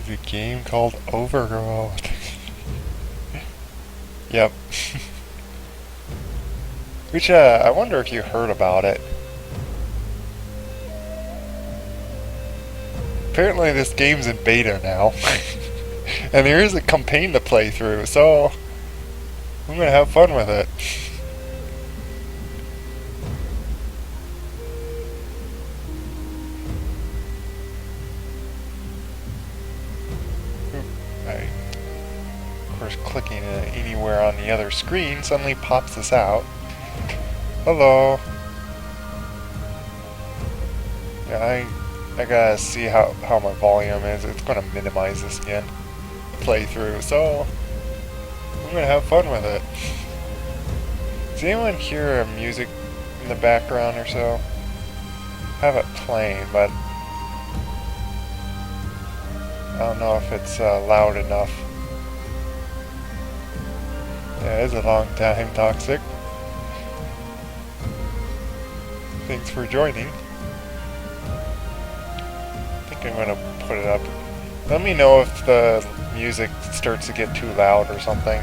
There's a game called Overgrowth. Yep. Which, I wonder if you heard about it. Apparently this game's in beta now. And there is a campaign to play through, so I'm gonna have fun with it. Of course, clicking anywhere on the other screen suddenly pops this out. Hello. Yeah, I gotta see how my volume is. It's gonna minimize this again. Playthrough, so I'm gonna have fun with it. Does anyone hear music in the background or so? I have it playing, but I don't know if it's loud enough. Yeah, it's a long time, Toxic. Thanks for joining. I think I'm gonna put it up. Let me know if the music starts to get too loud or something.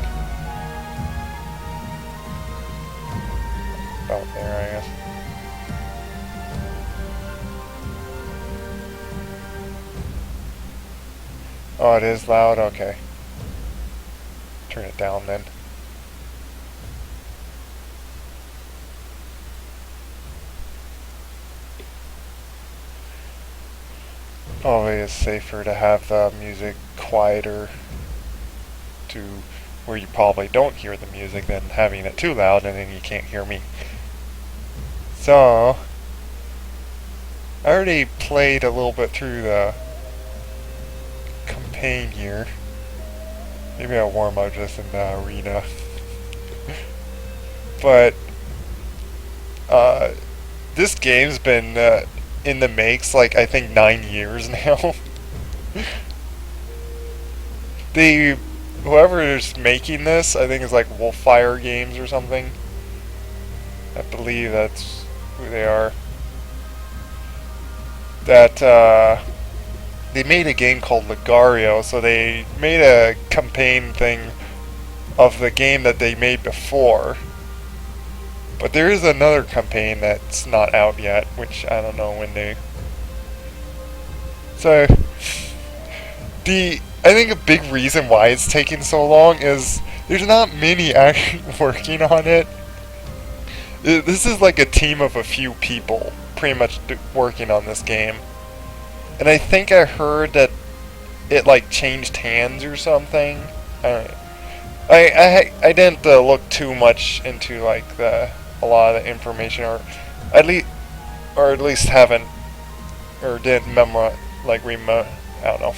About there, I guess. Oh, it is loud? Okay. Turn it down then. Always safer to have the music quieter to where you probably don't hear the music than having it too loud and then you can't hear me. So, I already played a little bit through the campaign here. Maybe I'll warm up just in the arena. But, this game's been in the makes like I think 9 years now. Whoever's making this, I think is like Wolfire Games or something. I believe that's who they are. That they made a game called Ligario, so they made a campaign thing of the game that they made before. But there is another campaign that's not out yet, which I don't know when they... So, I think a big reason why it's taking so long is there's not many actually working on it. This is like a team of a few people pretty much working on this game. And I think I heard that it like changed hands or something. I didn't look too much into like a lot of the information, or at least haven't or didn't memorize I don't know.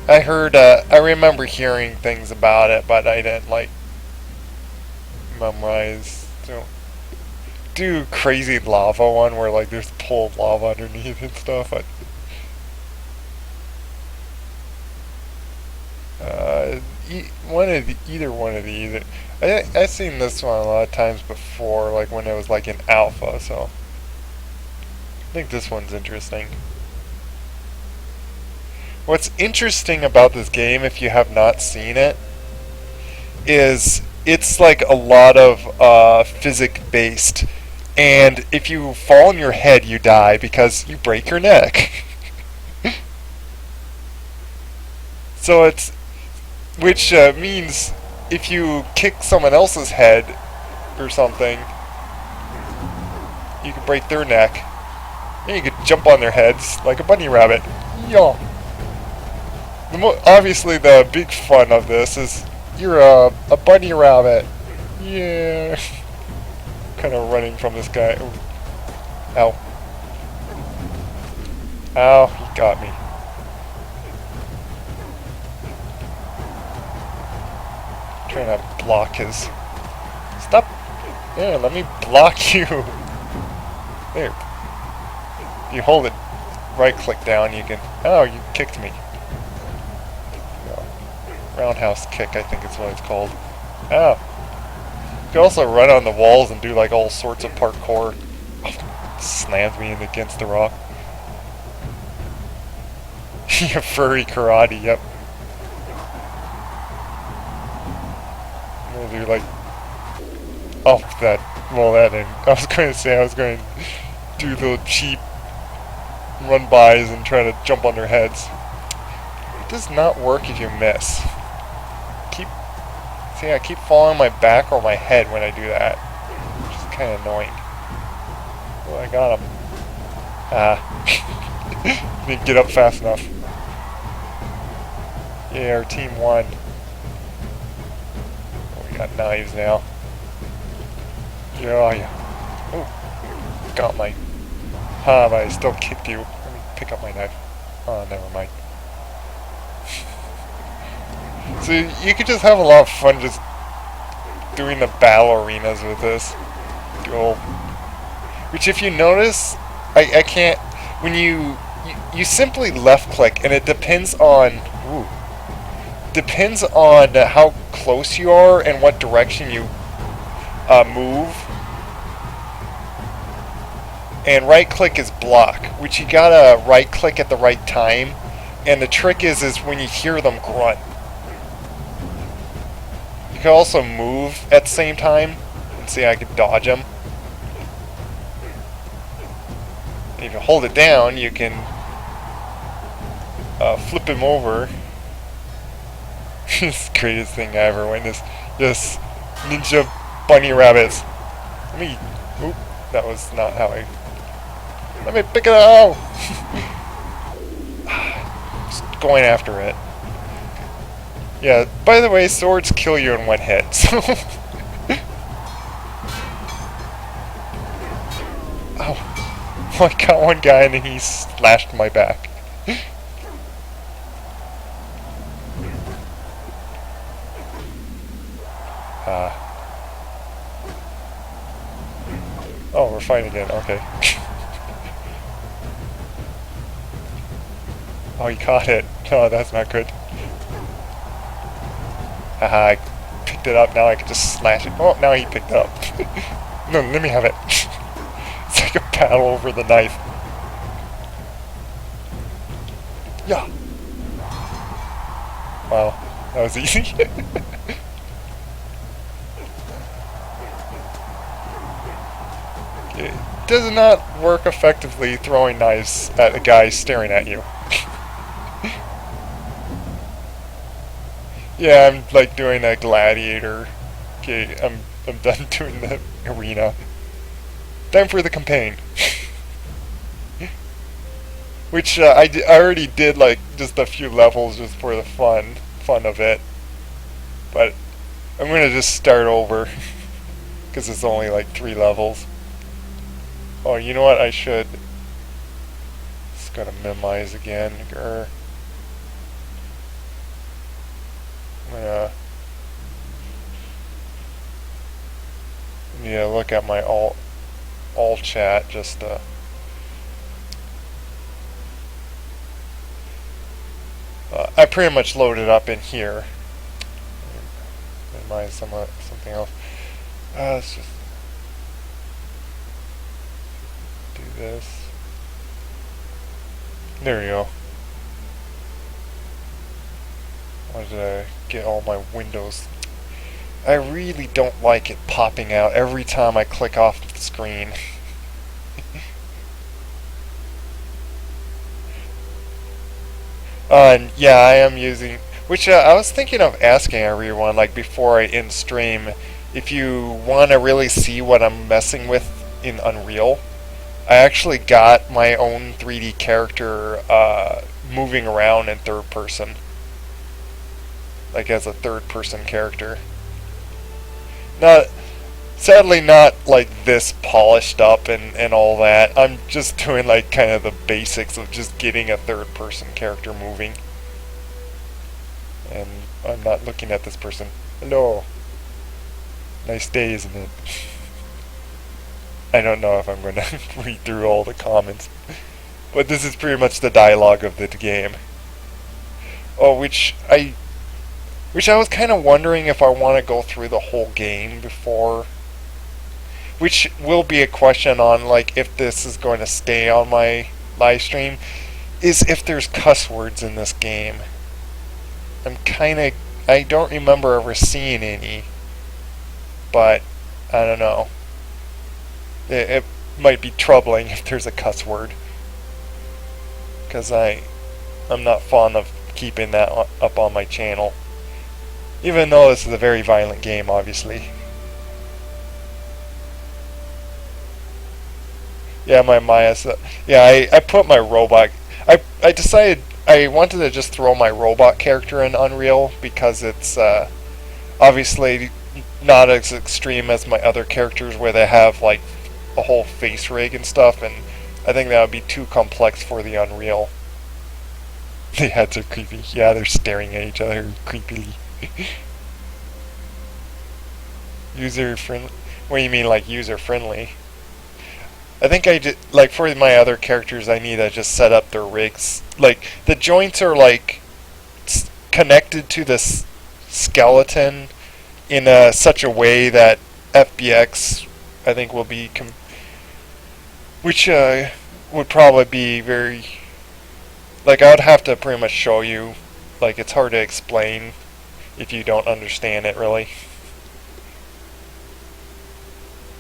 I heard I remember hearing things about it, but I didn't like memorize. So do crazy lava one where like there's a pool of lava underneath and stuff. Either one of these. I've seen this one a lot of times before, like when it was like in alpha, so I think this one's interesting. What's interesting about this game, if you have not seen it, is it's like a lot of physics based, and if you fall on your head you die because you break your neck. So it's, which means if you kick someone else's head or something, you can break their neck. And you could jump on their heads like a bunny rabbit. Yeah. Obviously the big fun of this is you're a bunny rabbit. Yeah. Kind of running from this guy. Ooh. Ow. Ow, he got me. Trying to block his... Stop! Yeah, let me block you! There. You hold it, right click down, you can... Oh, you kicked me. No. Roundhouse kick, I think is what it's called. Oh. You can also run on the walls and do like all sorts of parkour. Oh, slams me against the rock. Yeah, furry karate, yep. I'm gonna do like... Oh, that... Well, that didn't... I was going to say I was going to do the cheap run-bys and try to jump on their heads. It does not work if you miss. See, I keep falling on my back or my head when I do that. Which is kind of annoying. Oh, I got him. Ah. Didn't get up fast enough. Yeah, our team won. Oh, we got knives now. Yeah, yeah. Oh, got my... but I still kicked you. Let me pick up my knife. Oh, never mind. So you could just have a lot of fun just doing the battle arenas with this duel. Which, if you notice, I can't... When you simply left click, and it depends on... Ooh, depends on how close you are and what direction you move. And right click is block, which you gotta right click at the right time. And the trick is when you hear them grunt. You can also move at the same time, and see I can dodge them. And if you hold it down, you can flip him over. It's the greatest thing I ever witnessed. This ninja bunny rabbits. Let me... Oop, that was not how I... Let me pick it up! Just going after it. Yeah, by the way, swords kill you in one hit, so... Oh. I got one guy and he slashed my back. Oh, we're fighting again, okay. Oh, he caught it. Oh, that's not good. Haha, I picked it up, now I can just slash it. Oh, now he picked it up. No, let me have it. It's like a battle over the knife. Yeah. Wow, that was easy. It does not work effectively throwing knives at a guy staring at you. Yeah, I'm like doing a gladiator. Okay, I'm done doing the arena. Time for the campaign. Which I already did like just a few levels just for the fun of it. But I'm gonna just start over because it's only like 3 levels. Oh, you know what? I should. Just gotta minimize again. Grr. Yeah, look at my all chat just I pretty much loaded up in here. Minimize something else. Let's just do this. There we go. Why did I get all my windows? I really don't like it popping out every time I click off the screen. And yeah, I am using... Which I was thinking of asking everyone, like before I end stream, if you want to really see what I'm messing with in Unreal. I actually got my own 3D character moving around in third person. Like as a third person character. Sadly not like this polished up and all that. I'm just doing like kind of the basics of just getting a third person character moving. And I'm not looking at this person. Hello. Nice day, isn't it? I don't know if I'm going to read through all the comments. But this is pretty much the dialogue of the game. Oh, which I was kind of wondering if I want to go through the whole game before. Which will be a question on like if this is going to stay on my live stream. is if there's cuss words in this game. I don't remember ever seeing any, but I don't know. It might be troubling if there's a cuss word, because I'm not fond of keeping that up on my channel, even though this is a very violent game, obviously. Yeah, my Maya. Yeah, I put my robot. I decided I wanted to just throw my robot character in Unreal because it's obviously not as extreme as my other characters where they have like a whole face rig and stuff, and I think that would be too complex for the Unreal. The heads are creepy. Yeah, they're staring at each other creepily. User friendly? What do you mean, like user friendly? I think like for my other characters, I need to just set up their rigs. Like the joints are like connected to this skeleton in such a way that FBX, I think, will be which would probably be very, like, I would have to pretty much show you. Like, it's hard to explain if you don't understand it, really.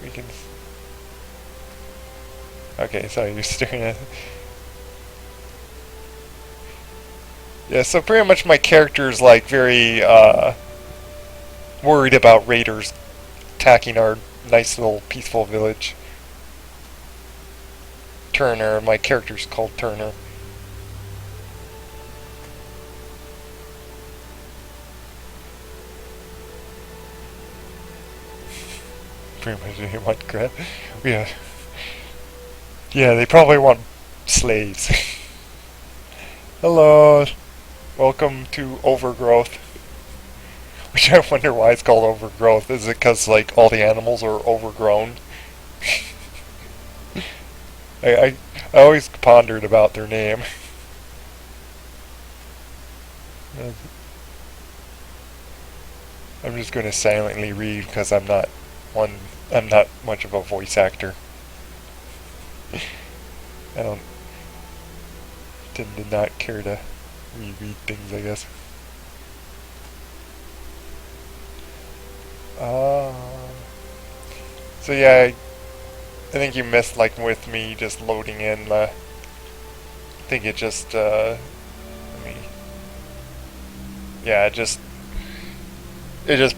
We can. Okay, so you're staring at. Yeah, so pretty much my character is like very worried about raiders attacking our nice little peaceful village. Turner, my character's called Turner. Pretty much they want crap. Yeah. Yeah, they probably want slaves. Hello. Welcome to Overgrowth. Which I wonder why it's called Overgrowth. Is it because, like, all the animals are overgrown? I always pondered about their name. I'm just going to silently read because I'm not much of a voice actor. I don't tend to not care to reread things, I guess. So yeah, I think you missed, like, with me just loading in. I think it just let me. Yeah, it just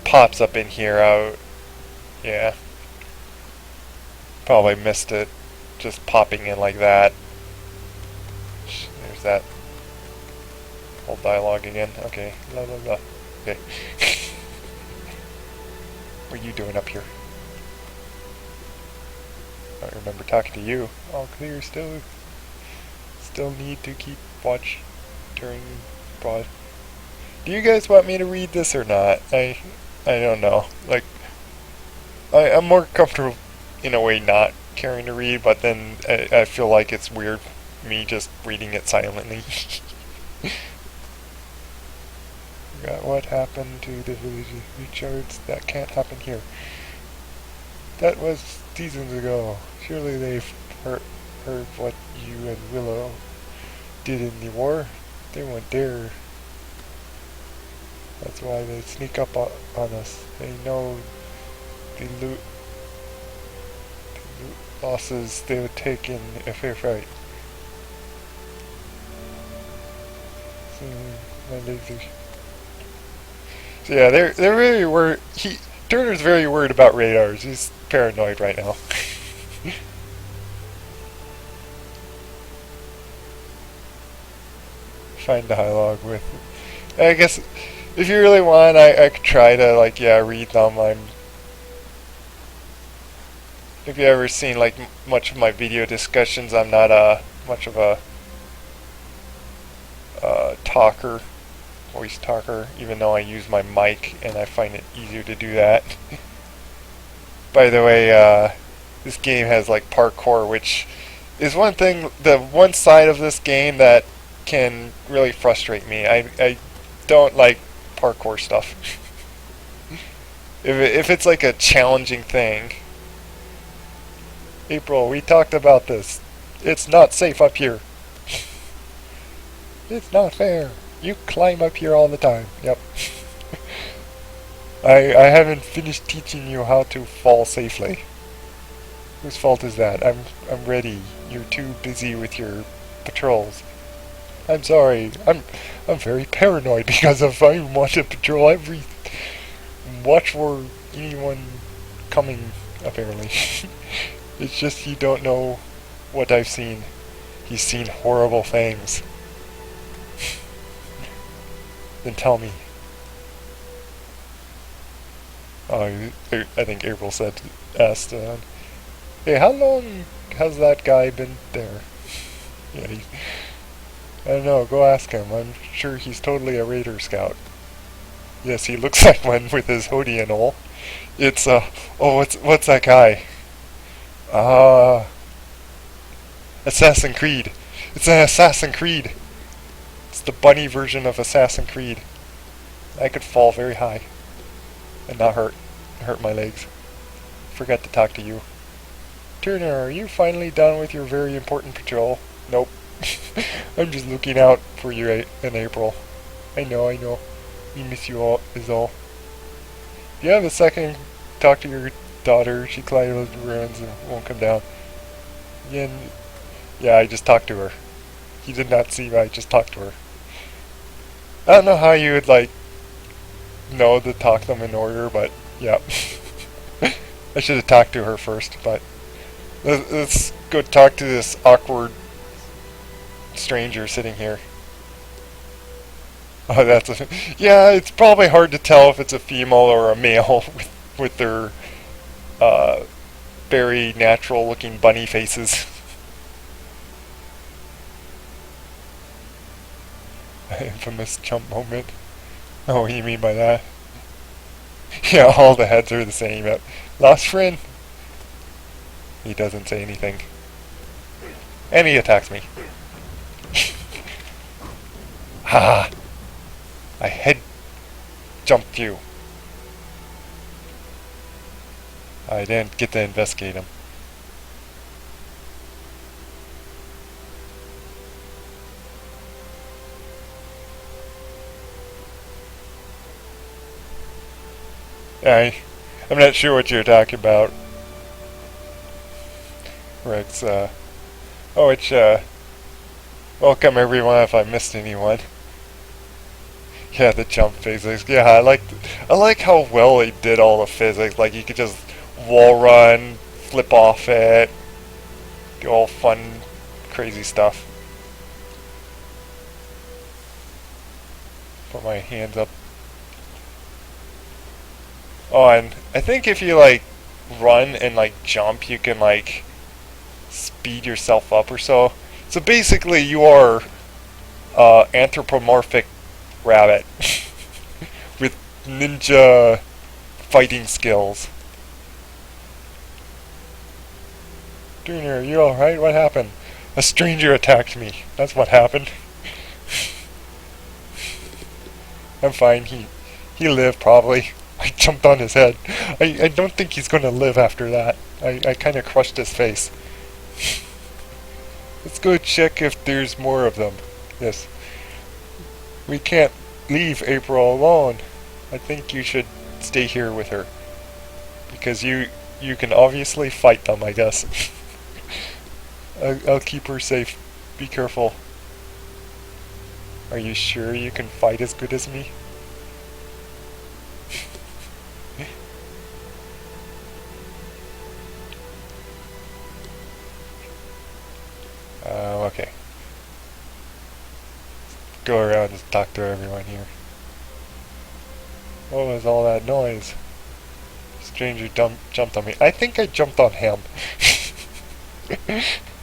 pops up in here. Yeah, probably missed it, just popping in like that. There's that whole dialogue again. Okay, blah blah blah. Okay. What are you doing up here? I don't remember talking to you. All clear. Still need to keep watch during broad. Do you guys want me to read this or not? I don't know. Like, I'm more comfortable in a way not caring to read, but then I feel like it's weird me just reading it silently. Forgot what happened to the village rechards. That can't happen here. That was seasons ago. Surely they've heard what you and Willow did in the war. They weren't there. That's why they sneak up on us. They know the loot losses they would take in a fair fight. So yeah, they're really worried. Turner's very worried about radars. He's paranoid right now. Find dialogue with. I guess if you really want, I could try to, like, yeah, read them. If you ever seen, like, much of my video discussions, I'm not much of a voice talker, even though I use my mic and I find it easier to do that. By the way, this game has, like, parkour, which is one thing, the one side of this game that can really frustrate me. I don't like parkour stuff. If it's like a challenging thing. April, we talked about this. It's not safe up here. It's not fair. You climb up here all the time. Yep. I haven't finished teaching you how to fall safely. Whose fault is that? I'm ready. You're too busy with your patrols. I'm sorry. I'm very paranoid because of I want to patrol watch for anyone coming, apparently. It's just you don't know what I've seen. He's seen horrible things. Then tell me. Oh, I think April asked, hey, how long has that guy been there? Yeah, I don't know, go ask him. I'm sure he's totally a raider scout. Yes, he looks like one with his hoodie and all. It's, what's that guy? Assassin's Creed. It's an Assassin's Creed. It's the bunny version of Assassin's Creed. I could fall very high and not hurt my legs. Forgot to talk to you. Turner, are you finally done with your very important patrol? Nope. I'm just looking out for you in April. I know. We miss you all, is all. If you have a second, talk to your daughter. She climbed over the ruins and won't come down. Yeah, I just talked to her. He did not see me, I just talked to her. I don't know how you would, know to talk them in order, but, yeah. I should have talked to her first, but let's go talk to this awkward stranger sitting here. Oh, yeah, it's probably hard to tell if it's a female or a male with their very natural looking bunny faces. Infamous jump moment. Oh, what do you mean by that? Yeah, all the heads are the same. Lost friend. He doesn't say anything. And he attacks me. Ha! I head jumped you. I didn't get to investigate him. I'm not sure what you're talking about. Rex, welcome everyone if I missed anyone. Yeah, the jump physics. Yeah, I like how well they did all the physics. Like, you could just wall run, flip off it, do all fun, crazy stuff. Put my hands up. Oh, and I think if you, run and, jump, you can, speed yourself up or so. So basically, you are, anthropomorphic rabbit with ninja fighting skills. Junior, are you alright? What happened? A stranger attacked me. That's what happened. I'm fine. He lived, probably. I jumped on his head. I don't think he's going to live after that. I kind of crushed his face. Let's go check if there's more of them. Yes. We can't leave April alone. I think you should stay here with her. Because you can obviously fight them, I guess. I'll keep her safe. Be careful. Are you sure you can fight as good as me? Okay. Go around and talk to everyone here. What was all that noise? Stranger jumped on me. I think I jumped on him.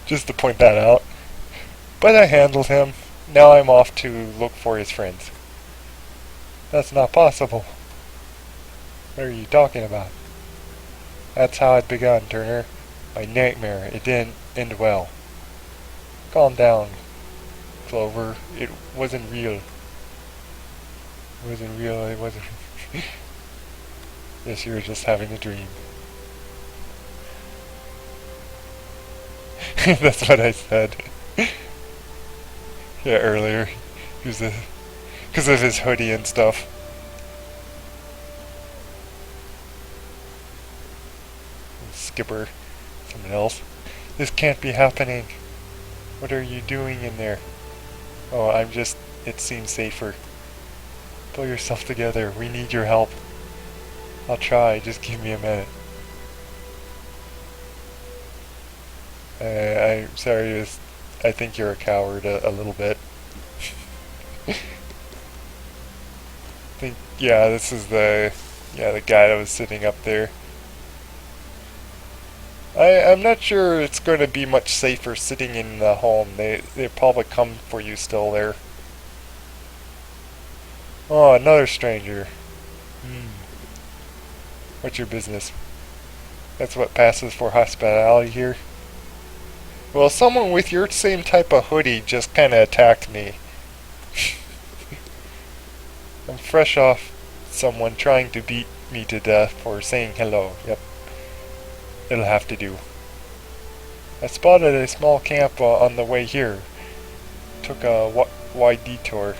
Just to point that out. But I handled him. Now I'm off to look for his friends. That's not possible. What are you talking about? That's how it begun, Turner. My nightmare. It didn't end well. Calm down, Clover. It wasn't real. It wasn't real. It wasn't. Yes, you were just having a dream. That's what I said. Yeah, earlier. Because of his hoodie and stuff. Skipper. Someone else. This can't be happening. What are you doing in there? Oh, it seems safer. Pull yourself together. We need your help. I'll try. Just give me a minute. I'm sorry. I think you're a coward a little bit. Yeah, this is the guy that was sitting up there. I'm not sure it's going to be much safer sitting in the home. They probably come for you still there. Oh, another stranger. What's your business? That's what passes for hospitality here? Well, someone with your same type of hoodie just kind of attacked me. I'm fresh off someone trying to beat me to death for saying hello. Yep. It'll have to do. I spotted a small camp on the way here. Took a wide detour.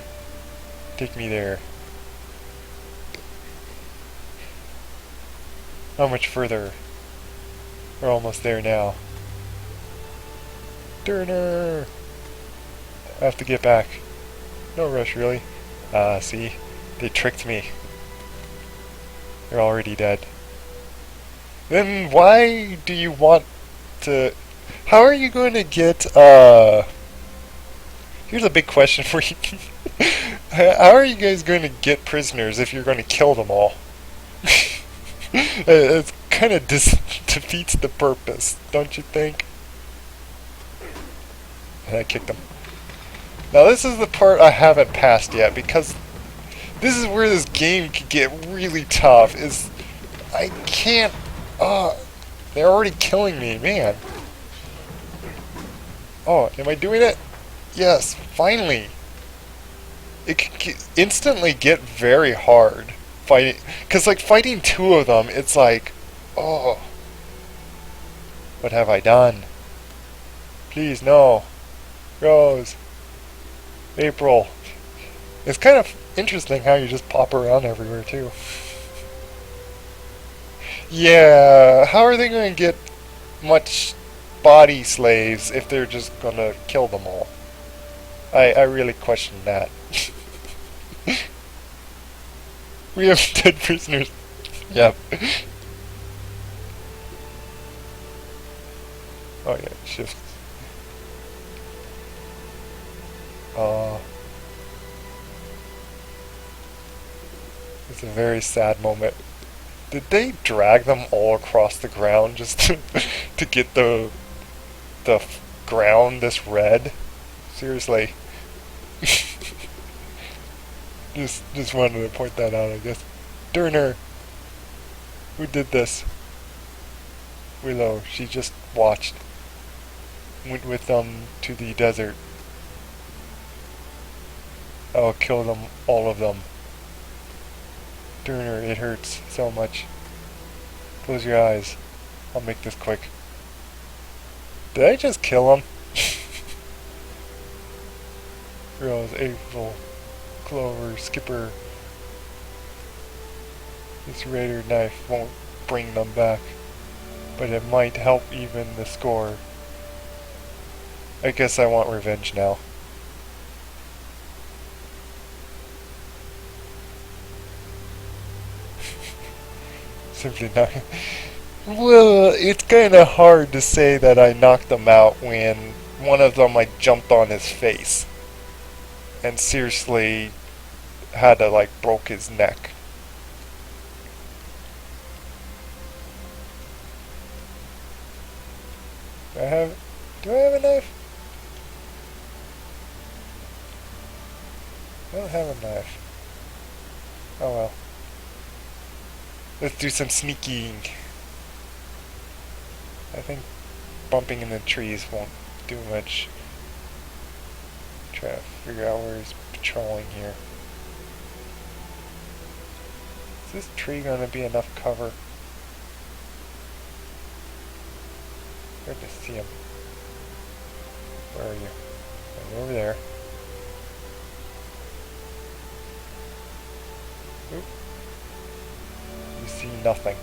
Take me there. How much further? We're almost there now. Turner! I have to get back. No rush, really. See? They tricked me. They're already dead. Then why do you want to... How are you going to get, Here's a big question for you. How are you guys going to get prisoners if you're going to kill them all? It kind of defeats the purpose, don't you think? And I kicked him. Now this is the part I haven't passed yet, because this is where this game could get really tough, is I can't... they're already killing me, man. Oh, am I doing it? Yes, finally. It could instantly get very hard fighting, because like fighting two of them, it's like, oh, what have I done? Please, no. Rose. April. It's kind of interesting how you just pop around everywhere too. Yeah, how are they going to get much body slaves if they're just going to kill them all? I really question that. We have dead prisoners. Yep. Oh yeah, shift. It's a very sad moment. Did they drag them all across the ground just to get the ground this red? Seriously. just wanted to point that out, I guess. Turner! Who did this? Willow, she just watched. Went with them to the desert. I'll kill them, all of them. Turner, it hurts so much. Close your eyes. I'll make this quick. Did I just kill him? Rose, April, Clover, Skipper. This raider knife won't bring them back, but it might help even the score. I guess I want revenge now. Simply not. Well, it's kind of hard to say that I knocked them out when one of them I jumped on his face and seriously had to like broke his neck. Do I have a knife? I don't have a knife. Oh well. Let's do some sneaking. I think bumping in the trees won't do much. Try to figure out where he's patrolling here. Is this tree going to be enough cover? Hard to see him. Where are you? I'm over there. Oop. You see nothing.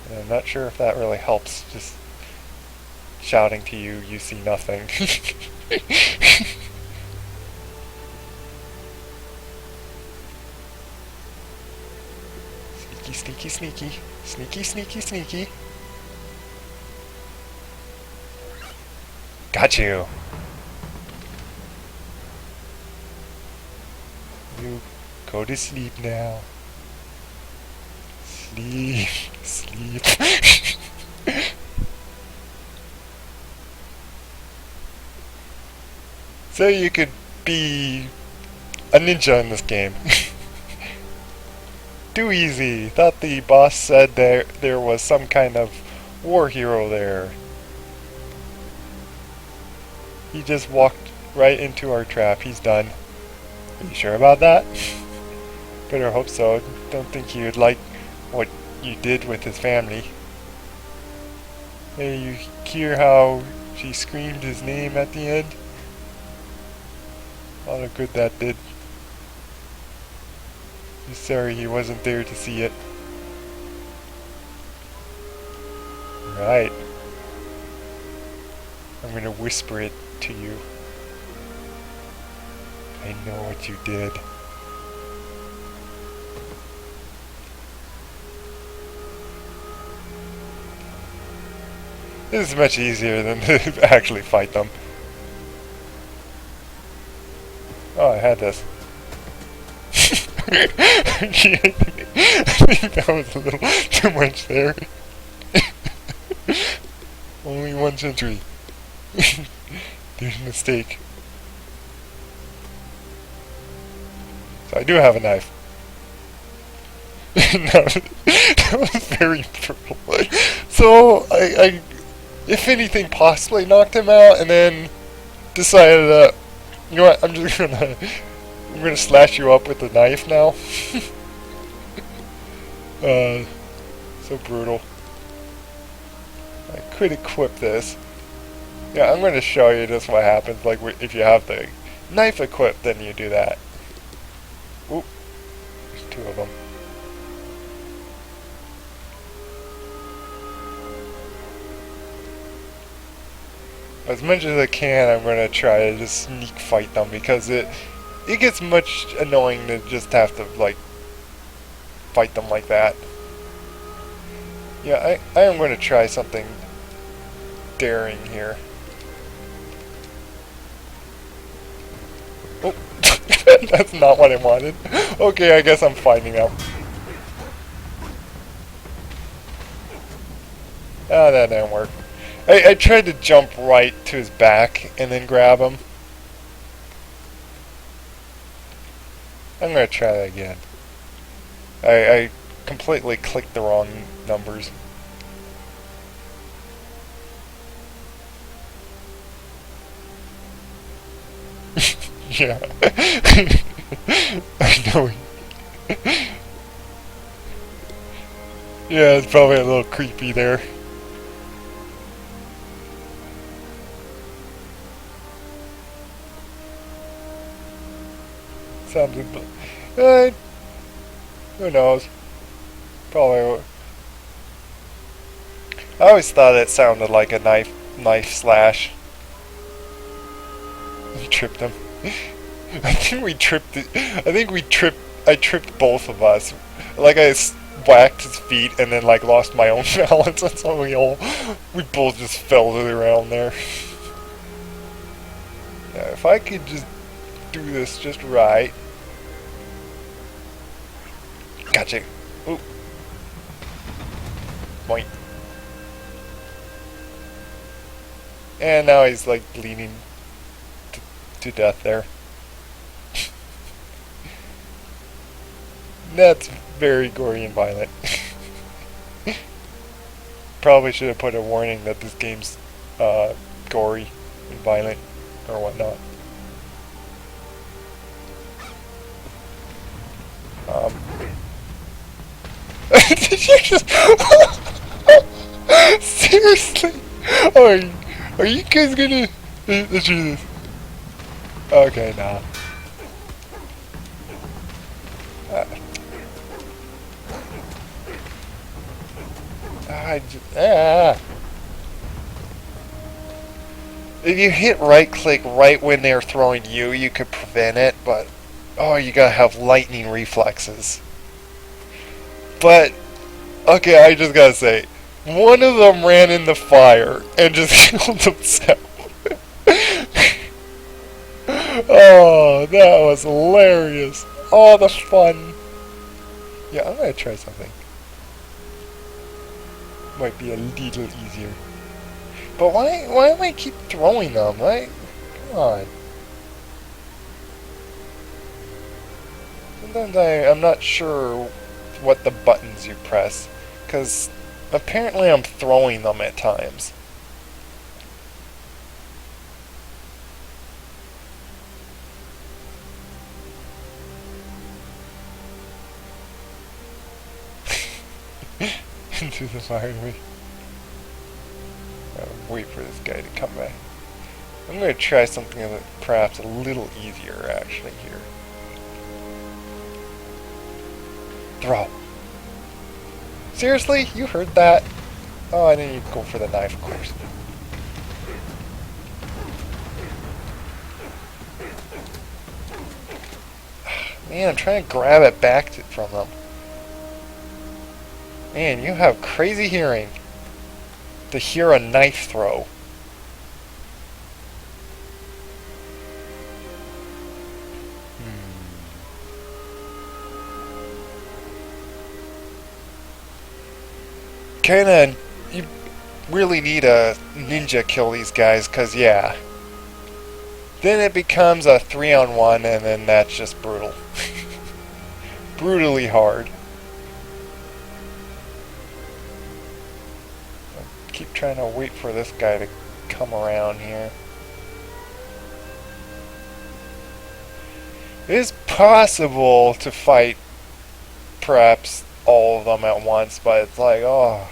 And I'm not sure if that really helps, just shouting to you, you see nothing. Sneaky, sneaky, sneaky. Sneaky, sneaky, sneaky. Got you. You go to sleep now. Sleep, sleep. So you could be a ninja in this game. Too easy. Thought the boss said there was some kind of war hero there. He just walked right into our trap. He's done. Are you sure about that? Better hope so. Don't think he would like what you did with his family. Hey, you hear how she screamed his name at the end? A lot of good that did. He's sorry he wasn't there to see it. Right. I'm gonna whisper it to you. I know what you did. This is much easier than to actually fight them. Oh, I had this. I think that was a little too much there. Only one century. There's a mistake. So I do have a knife. No, that was very brutal. So I, if anything, possibly knocked him out, and then decided that, you know what, I'm gonna slash you up with the knife now. So brutal. I could equip this. Yeah, I'm gonna show you just what happens. Like if you have the knife equipped, then you do that. Oop, there's two of them. As much as I can, I'm gonna try to just sneak fight them, because it gets much annoying to just have to like fight them like that. Yeah, I am going to try something daring here. Oh, that's not what I wanted. Okay, I guess I'm fighting out. Ah, that didn't work. I tried to jump right to his back and then grab him. I'm gonna try that again. I completely clicked the wrong numbers. Yeah. I know. Yeah, it's probably a little creepy there. Sounded, who knows? Probably. I always thought it sounded like a knife slash. You tripped him. I think we tripped. I tripped both of us. Like I whacked his feet and then like lost my own balance, and so we both just fell to the ground there. Yeah, if I could just do this just right. Gotcha. Oop. Boink. And now he's like bleeding to death there. That's very gory and violent. Probably should have put a warning that this game's gory and violent or whatnot. Did you just seriously? Are you guys gonna let's do this? Okay, nah. If you hit right click right when they're throwing you, you could prevent it, but oh, you gotta have lightning reflexes. But okay, I just gotta say, one of them ran in the fire and just killed himself. Oh, that was hilarious. All the fun. Yeah, I'm gonna try something. Might be a little easier. But why do I keep throwing them? Come on. Sometimes I'm not sure what the buttons you press, because apparently I'm throwing them at times. Into the fire. Wait for this guy to come back. I'm going to try something that perhaps a little easier actually here. Throw. Seriously? You heard that? Oh, I didn't even go for the knife, of course. Man, I'm trying to grab it back from them. Man, you have crazy hearing to hear a knife throw. Kinda, you really need a ninja kill these guys, cause yeah. Then it becomes a 3-on-1 and then that's just brutal. Brutally hard. Keep trying to wait for this guy to come around here. It is possible to fight perhaps all of them at once, but it's like, oh.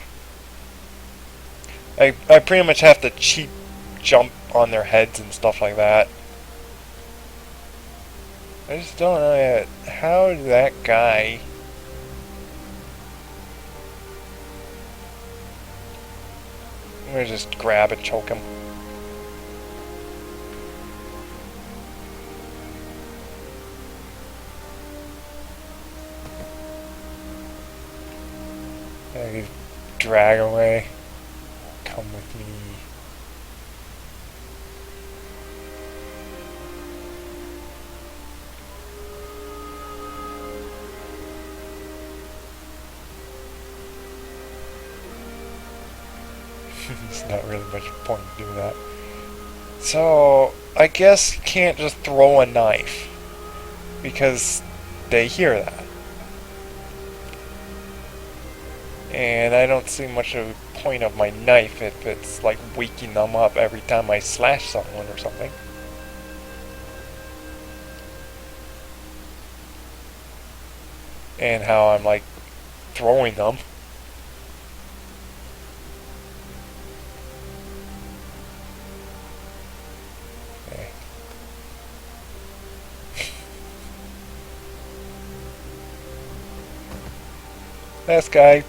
I pretty much have to cheap jump on their heads and stuff like that. I just don't know yet. How did that guy... I'm gonna just grab and choke him. I drag away. Come with me. There's not really much point to do that. So, I guess you can't just throw a knife, because they hear that. And I don't see much of a point of my knife if it's like waking them up every time I slash someone or something. And how I'm like throwing them. Okay. Last guy.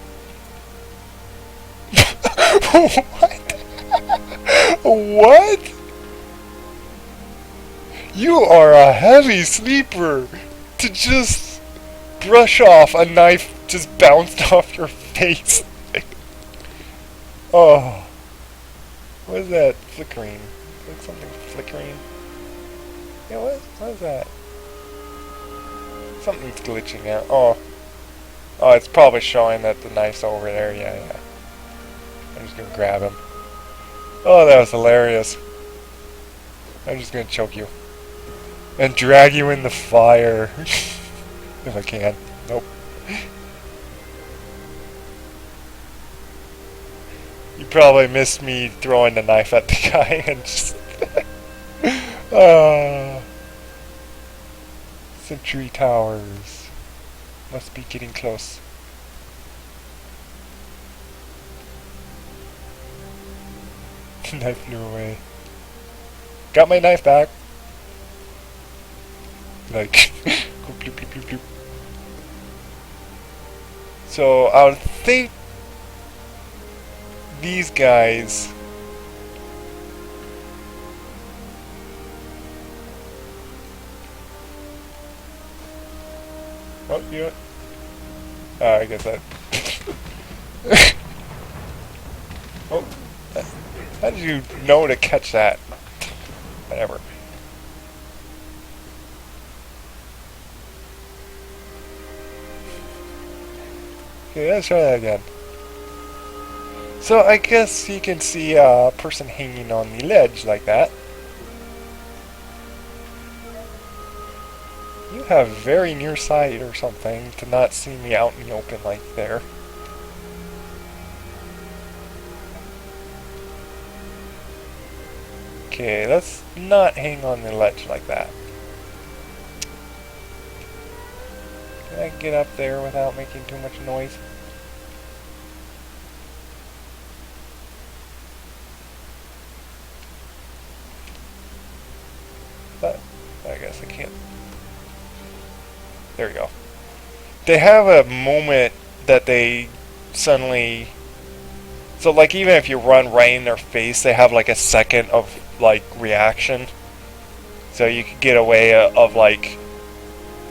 What? What? You are a heavy sleeper to just brush off a knife just bounced off your face. Oh. What is that flickering? Like something flickering? Yeah, what is that? Something's glitching out. Oh. Oh, it's probably showing that the knife's over there. Yeah. I'm just gonna grab him. Oh, that was hilarious. I'm just gonna choke you. And drag you in the fire. If I can. Nope. You probably missed me throwing the knife at the guy and just... Sentry towers. Must be getting close. Knife flew away. Got my knife back. Like, bloop, bloop, bloop, bloop. So I would think these guys. Oh, yeah. I guess that. Oh, how did you know to catch that? Whatever. Okay, let's try that again. So I guess you can see a person hanging on the ledge like that. You have very near sight or something to not see me out in the open like there. Okay, let's not hang on the ledge like that. Can I get up there without making too much noise? But I guess I can't. There we go. They have a moment that they suddenly... So like even if you run right in their face, they have like a second of like reaction. So you could get away of like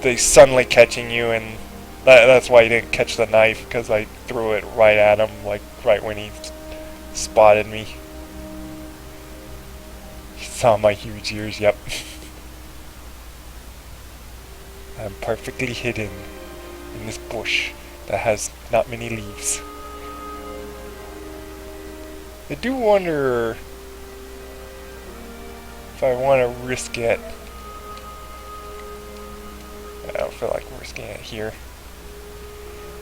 they suddenly catching you, and that's why he didn't catch the knife, because I threw it right at him, like right when he spotted me. He saw my huge ears, yep. I'm perfectly hidden in this bush that has not many leaves. I do wonder if I want to risk it. I don't feel like risking it here.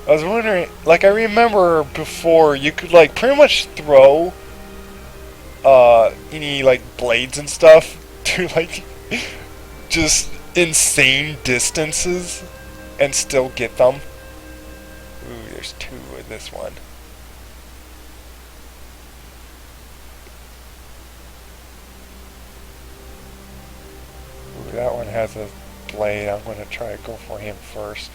I was wondering, like I remember before you could like pretty much throw any like blades and stuff to like just insane distances and still get them. Ooh, there's two in this one. Ooh, that one has a blade. I'm going to try to go for him first.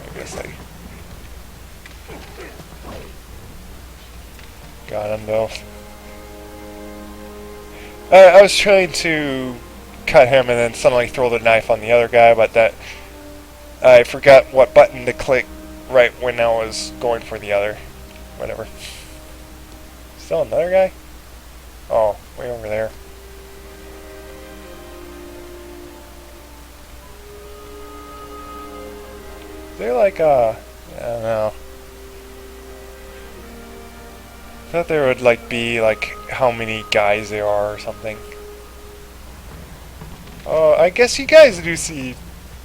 I guess I got him though. I was trying to cut him and then suddenly throw the knife on the other guy, but that I forgot what button to click right when I was going for the other. Whatever. Still another guy? Oh, way over there. They're like, I don't know. I thought there would like be like how many guys there are or something. Oh, I guess you guys do see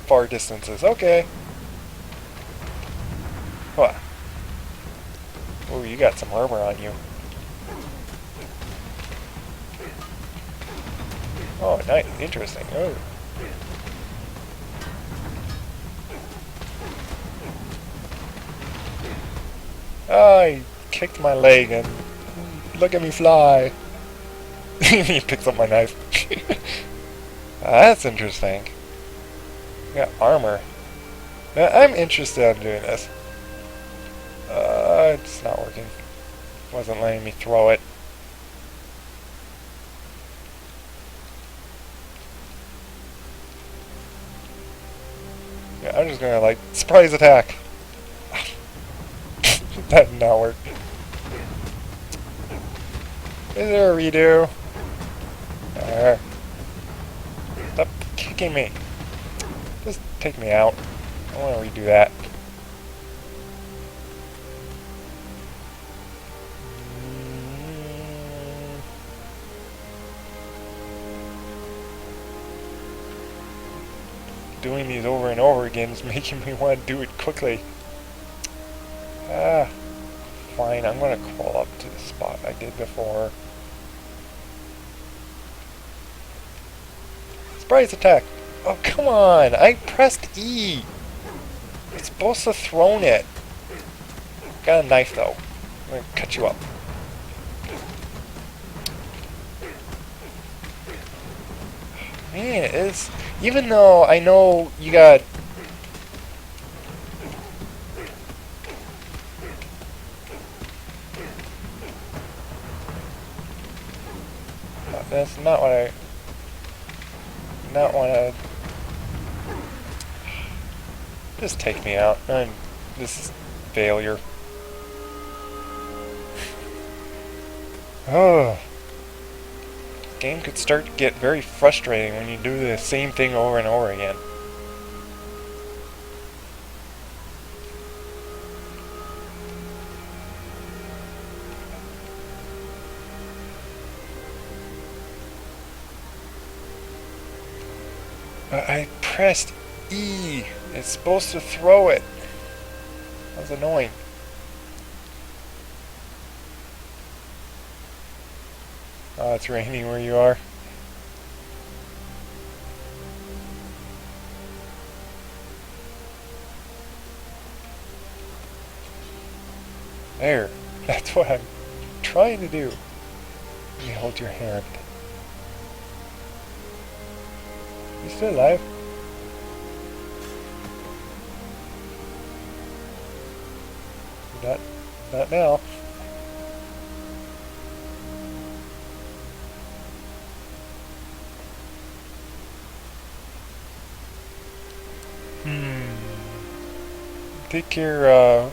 far distances. Okay. What? Oh, you got some armor on you. Oh, nice. Interesting. Oh. Oh, he kicked my leg and look at me fly. He picks up my knife. That's interesting. Got armor. Now, I'm interested in doing this. It's not working. Wasn't letting me throw it. Yeah, I'm just gonna like surprise attack. That did not work. Is there a redo? Stop kicking me. Just take me out. I want to redo that. Doing these over and over again is making me want to do it quickly. Fine, I'm gonna crawl up to the spot I did before. Surprise attack! Oh, come on! I pressed E! You're supposed to thrown it. Got a knife though. I'm gonna cut you up. Man, it's... Even though I know you got... That's not what I... Not want to... Just take me out. This is failure. Oh. Game could start to get very frustrating when you do the same thing over and over again. I pressed E. It's supposed to throw it. That's annoying. Oh, it's raining where you are. There. That's what I'm trying to do. Let me hold your hand. You still alive? Not now. Take care, or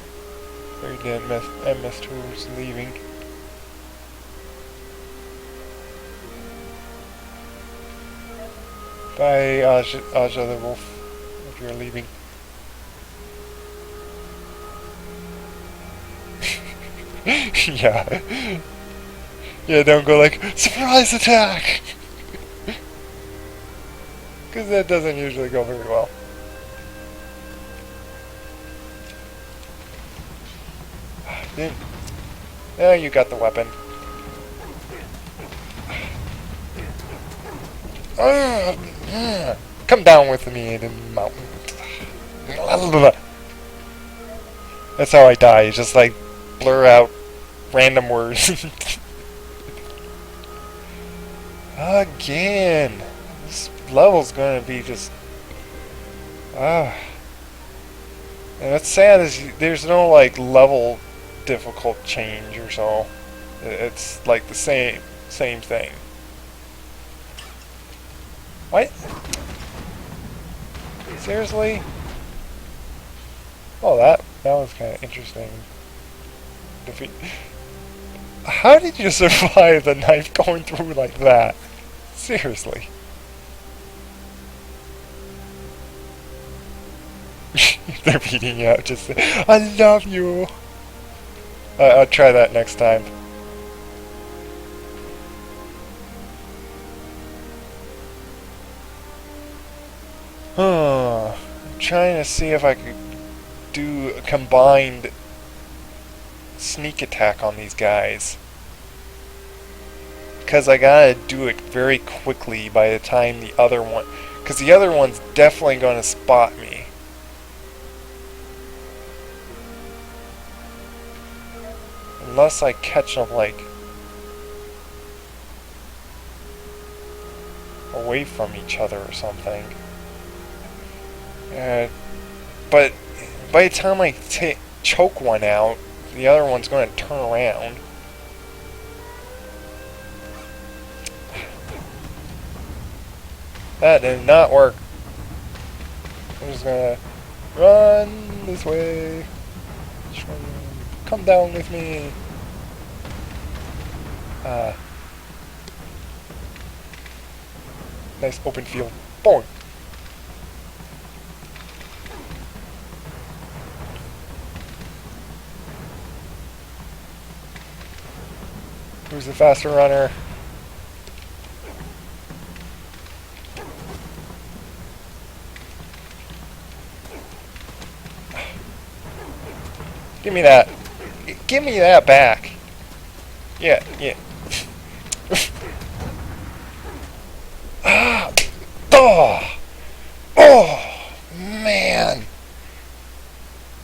you didn't miss, I missed who's leaving. Bye, Aja the wolf, if you're leaving. Yeah. Yeah, don't go like, surprise attack! Because that doesn't usually go very well. Yeah, you got the weapon. Come down with me in the mountain. That's how I die, just like blur out random words. Again! This level's gonna be just... And what's sad is there's no like level difficult change or so. It's like the same thing. What? Seriously? Oh, that was kind of interesting. Defeat. How did you survive the knife going through like that? Seriously. They're beating you up. Just say, I love you. I'll try that next time. I'm trying to see if I could do a combined sneak attack on these guys. Because I gotta do it very quickly by the time the other one... Because the other one's definitely going to spot me. Unless I catch them, like, away from each other or something. But by the time I choke one out, the other one's going to turn around. That did not work. I'm just going to run this way. Come down with me. Nice open field. Boom. Who's the faster runner? Give me that. Give me that back. Yeah, yeah. Oh, man.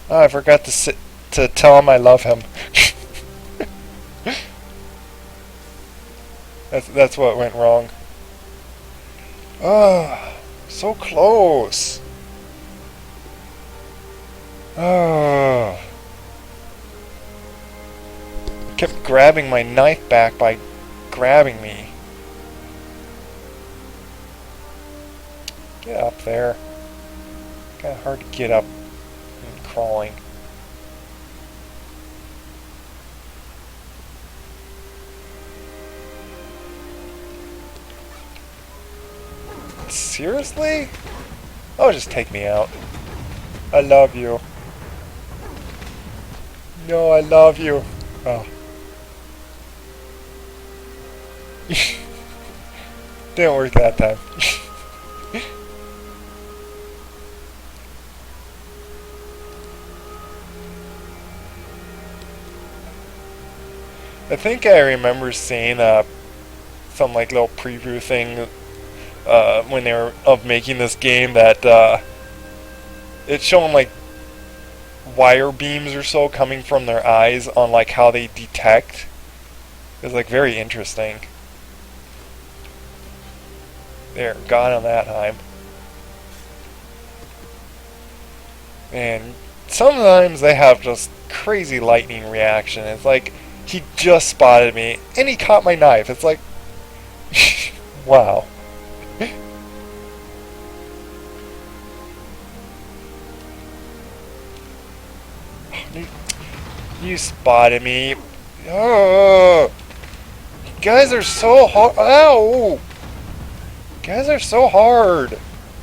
Oh, I forgot to tell him I love him. That's what went wrong. Ah, so close. Ah. Kept grabbing my knife back by grabbing me. Get up there. Kinda hard to get up and crawling. Seriously? Oh, just take me out. I love you. No, I love you. Oh. Didn't work that time. I think I remember seeing some like little preview thing when they were making this game that it's showing like wire beams or so coming from their eyes on like how they detect. It was like very interesting. There, got him that time. And sometimes they have just crazy lightning reaction. It's like he just spotted me and he caught my knife. It's like wow. You spotted me. Oh, you guys are so hard. Ow! You guys are so hard.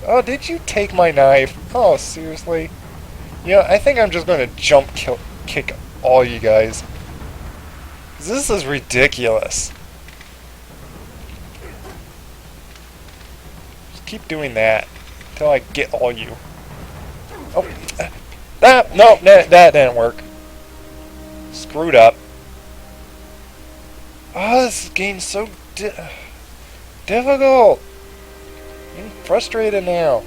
Oh, did you take my knife? Oh, seriously? You know, I think I'm just going to jump kick all you guys. This is ridiculous. Just keep doing that until I get all you. Oh, no, that didn't work. Screwed up. Oh, this game's so difficult. I'm frustrated now.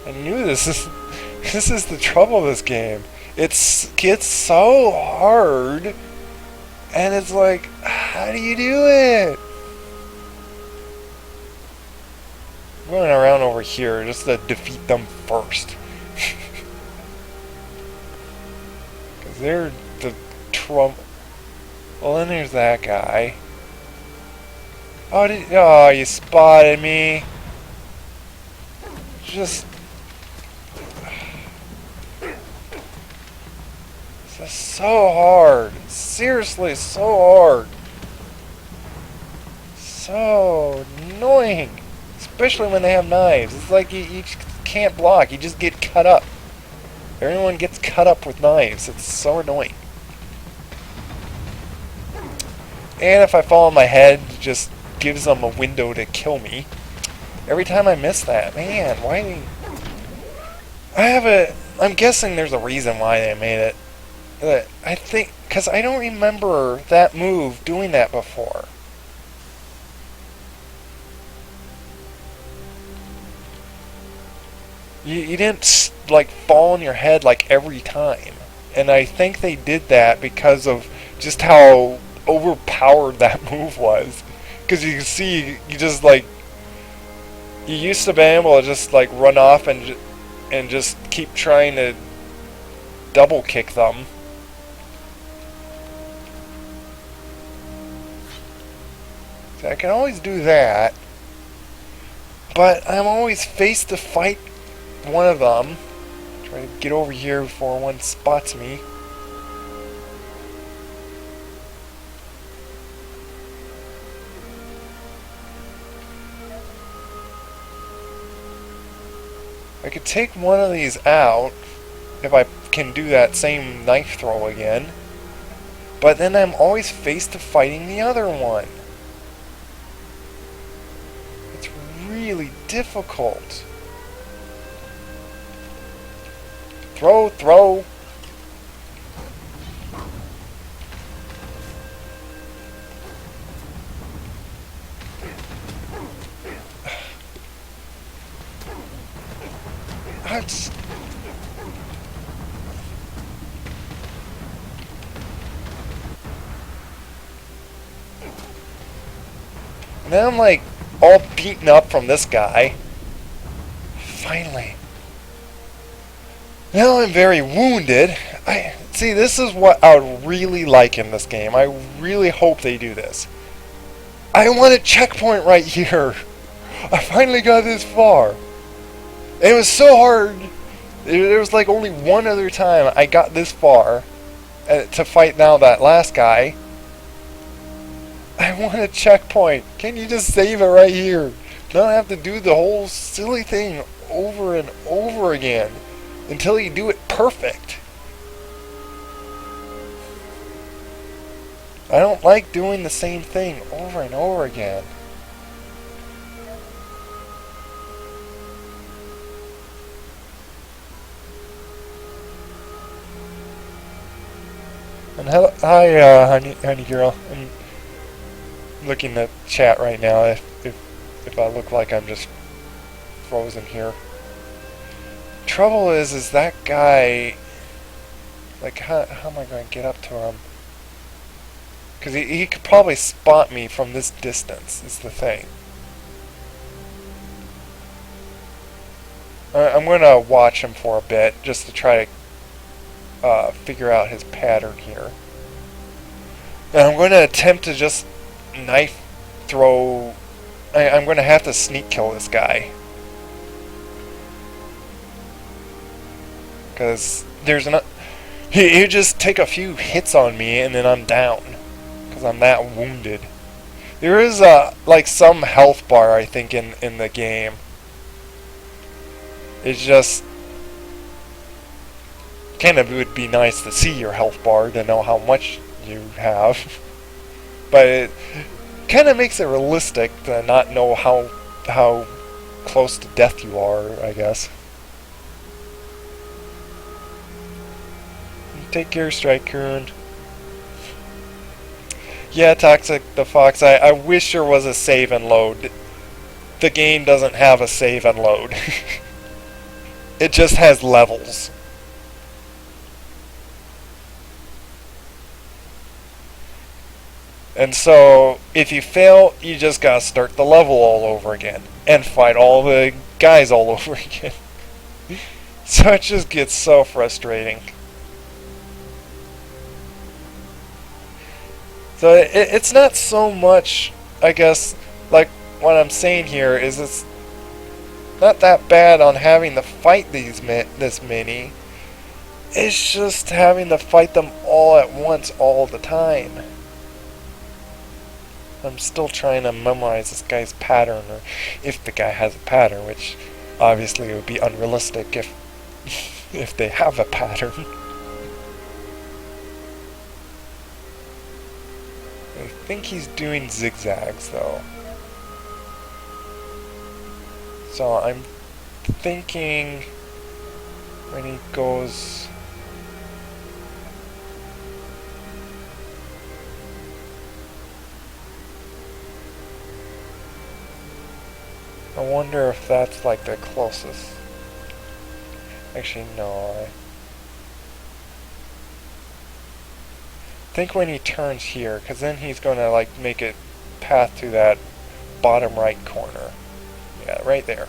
I knew this is the trouble of this game. It gets so hard, and it's like, how do you do it? I'm going around over here just to defeat them first. Because they're the trouble. Well, then there's that guy. Oh, you spotted me. Just... This is so hard. Seriously, so hard. So annoying. Especially when they have knives. It's like you can't block. You just get cut up. Everyone gets cut up with knives. It's so annoying. And if I fall on my head, it just gives them a window to kill me. Every time I miss that. Man, why... I'm guessing there's a reason why they made it. I think... Because I don't remember that move doing that before. You didn't, like, fall on your head, like, every time. And I think they did that because of just how overpowered that move was. Because you can see, you just, like... You used to be able to just, like, run off and just keep trying to double kick them. So I can always do that. But I'm always faced to fight one of them. Try to get over here before one spots me. I could take one of these out if I can do that same knife throw again. But then I'm always faced to fighting the other one. It's really difficult. Throw. Ouch. And then I'm like all beaten up from this guy. Finally. Now I'm very wounded. See, this is what I would really like in this game. I really hope they do this. I want a checkpoint right here. I finally got this far. And it was so hard. There was like only one other time I got this far to fight now that last guy. I want a checkpoint. Can you just save it right here? Don't have to do the whole silly thing over and over again until you do it perfect. I don't like doing the same thing over and over again. And hi, honey girl. I'm looking at chat right now. If I look like I'm just frozen here. Trouble is that guy. Like, how am I going to get up to him? Because he could probably spot me from this distance. Is the thing. I'm going to watch him for a bit just to try to figure out his pattern here. And I'm going to attempt to just knife throw. I'm going to have to sneak kill this guy. Because there's an. He'll just take a few hits on me and then I'm down. Because I'm that wounded. There is like some health bar, I think, in the game. It's just kind of would be nice to see your health bar to know how much you have. But it kind of makes it realistic to not know how close to death you are, I guess. Take care, Strike-kun. Yeah, Toxic the Fox, I wish there was a save and load. The game doesn't have a save and load. It just has levels. And so, if you fail, you just gotta start the level all over again. And fight all the guys all over again. So it just gets so frustrating. So it's not so much, I guess, like what I'm saying here is it's not that bad on having to fight this many. It's just having to fight them all at once all the time. I'm still trying to memorize this guy's pattern, or if the guy has a pattern, which obviously would be unrealistic if they have a pattern. I think he's doing zigzags though. So I'm thinking when he goes. I wonder if that's like the closest. Actually, no. I think when he turns here, because then he's going to like make a path to that bottom right corner. Yeah, right there.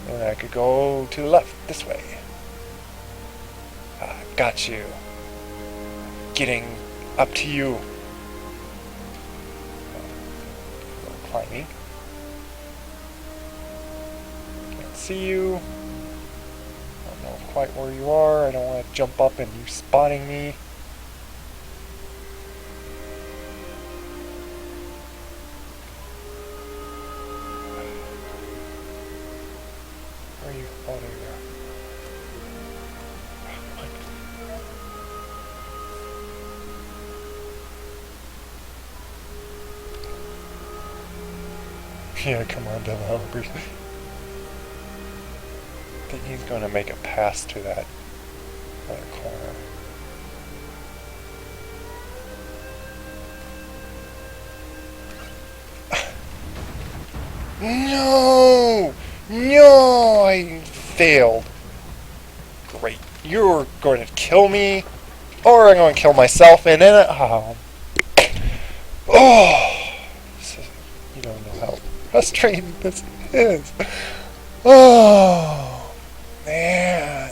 And I could go to the left, this way. Got you. Getting up to you. Climbing. Can't see you. I don't know quite where you are. I don't want to jump up and you spotting me. Where are you? Oh, there you are. Yeah, come on, developers. I think he's going to make a pass to that other corner. No! No! I failed. Great. You're going to kill me? or I'm going to kill myself, and then oh, you don't know how frustrating this is. Oh, man.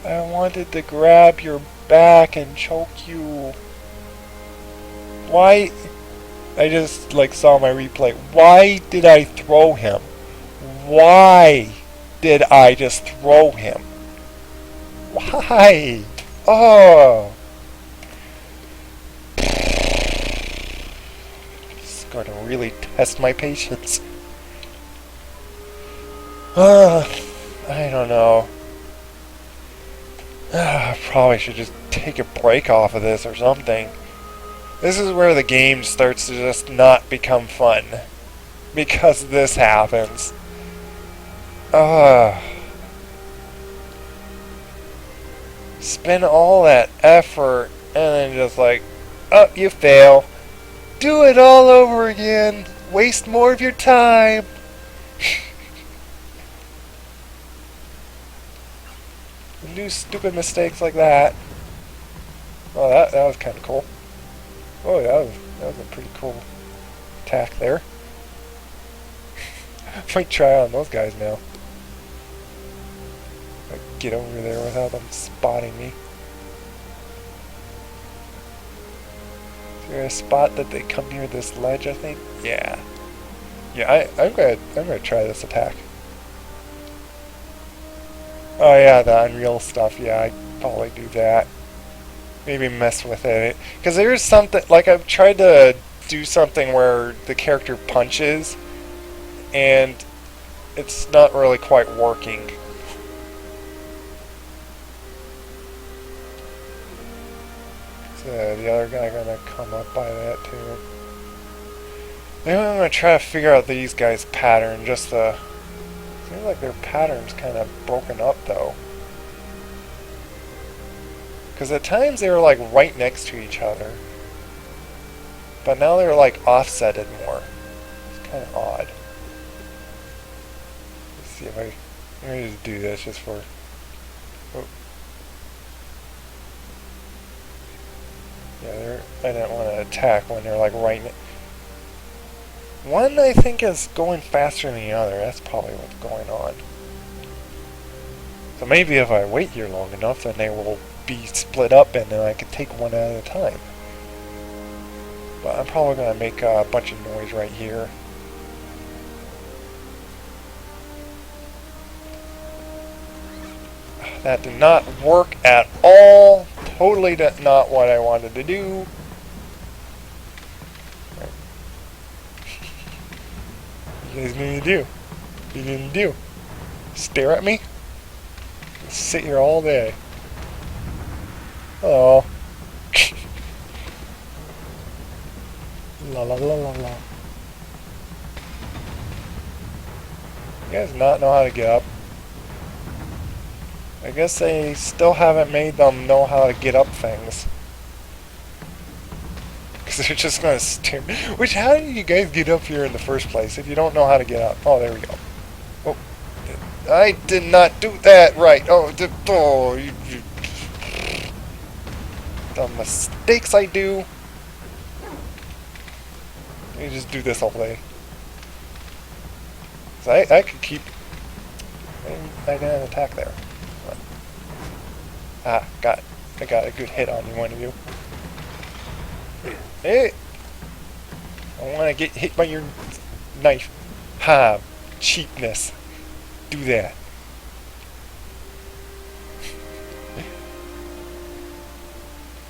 I wanted to grab your back and choke you. Why? I just saw my replay. Why did I throw him? Why did I just throw him? Why? Oh. It's going to really test my patience. I don't know. I probably should just take a break off of this or something. This is where the game starts to just not become fun. Because this happens. Spend all that effort and then just oh, you fail. Do it all over again. Waste more of your time. Do stupid mistakes like that. Oh, that was kind of cool. Oh, that was a pretty cool attack there. Might try on those guys now. Get over there without them spotting me. Is there a spot that they come near this ledge? I think. Yeah. Yeah. I'm gonna try this attack. Oh yeah, the Unreal stuff. Yeah, I probably do that. Maybe mess with it. Because there's something, I've tried to do something where the character punches, and it's not really quite working. So the other guy gonna come up by that too. Maybe I'm gonna try to figure out these guys' pattern, just to... Seems like their pattern's kind of broken up, though. Because at times they were, right next to each other. But now they're, offsetted more. It's kind of odd. Let's see if let me just do this just for... Oh. Yeah, I didn't want to attack when they're, right... One, I think, is going faster than the other. That's probably what's going on. So maybe if I wait here long enough, then they will be split up and then I can take one at a time. But I'm probably going to make a bunch of noise right here. That did not work at all. Totally not what I wanted to do. You guys need to do. You didn't do. Stare at me? Sit here all day. Oh. La la la la la. You guys not know how to get up? I guess they still haven't made them know how to get up things. Because they're just going to stare. Which, how do you guys get up here in the first place if you don't know how to get up? Oh, there we go. Oh, I did not do that right. Oh, the mistakes I do. You just do this all day. So I could keep... I didn't attack there. Ah, I got a good hit on you, one of you. Hey! I want to get hit by your knife. Ha! Cheapness. Do that.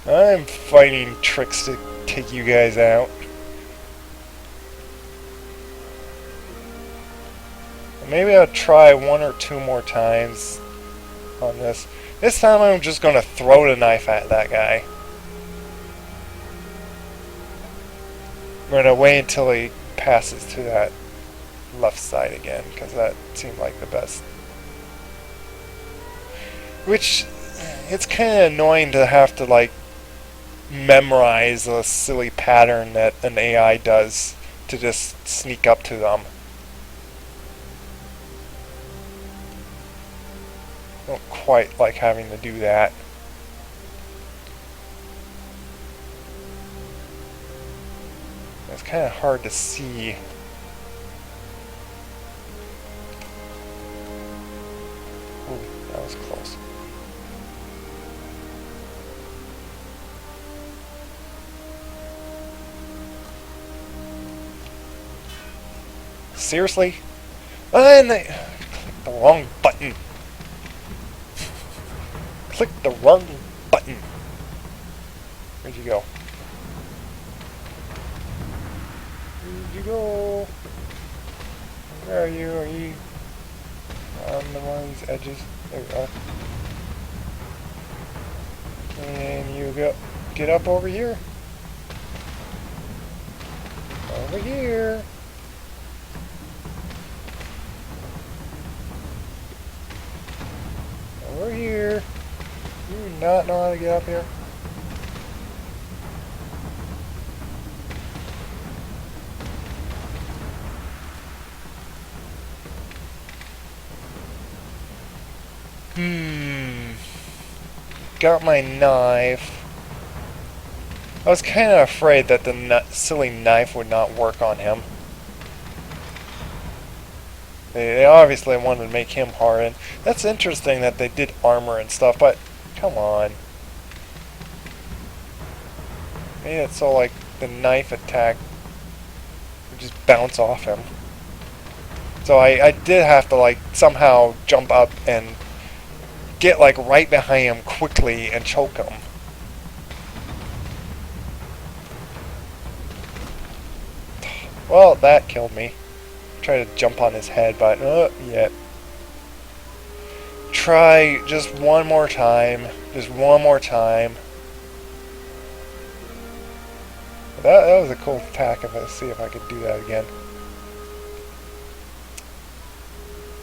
I'm fighting tricks to take you guys out. Maybe I'll try one or two more times on this. This time I'm just going to throw the knife at that guy. I'm going to wait until he passes to that left side again, because that seemed like the best. Which, it's kind of annoying to have to, memorize a silly pattern that an AI does to just sneak up to them. quite like having to do that. It's kind of hard to see. Ooh, that was close. Seriously? And I clicked the wrong button. Clicked the wrong button. Where'd you go? Where'd you go? Where are you? Are you on one of these edges? There you are. And you go. Get up over here. Over here. Over here. You do not know how to get up here? Got my knife. I was kind of afraid that the silly knife would not work on him. They obviously wanted to make him harden. That's interesting that they did armor and stuff, but come on. Made it so like the knife attack would just bounce off him. So I did have to like somehow jump up and get like right behind him quickly and choke him. Well, that killed me. Try to jump on his head, but yeah. Try just one more time. Just one more time. That was a cool attack. Let's see if I could do that again.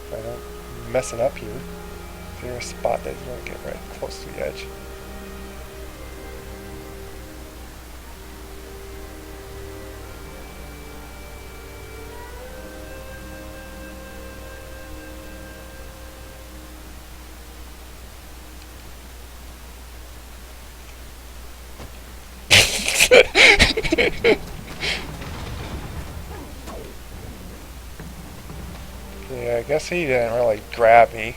If I don't mess it up here. Is there a spot that's going to get right close to the edge? Yeah, I guess he didn't really grab me.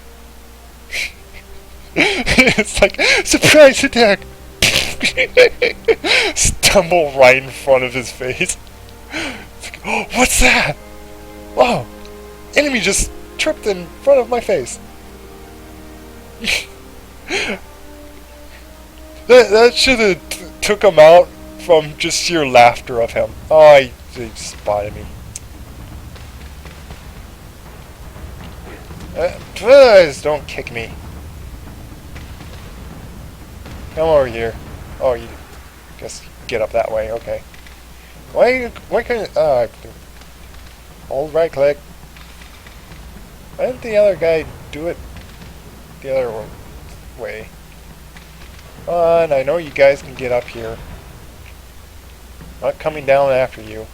It's like, surprise attack! Stumble right in front of his face. It's like, oh, what's that? Whoa! Enemy just tripped in front of my face. That should have took him out from just sheer laughter of him. Oh, he spotted me. Please don't kick me. Come over here. Oh, you guess get up that way. Okay. Why couldn't hold right click? Why didn't the other guy do it the other way? Come on, I know you guys can get up here. I'm not coming down after you.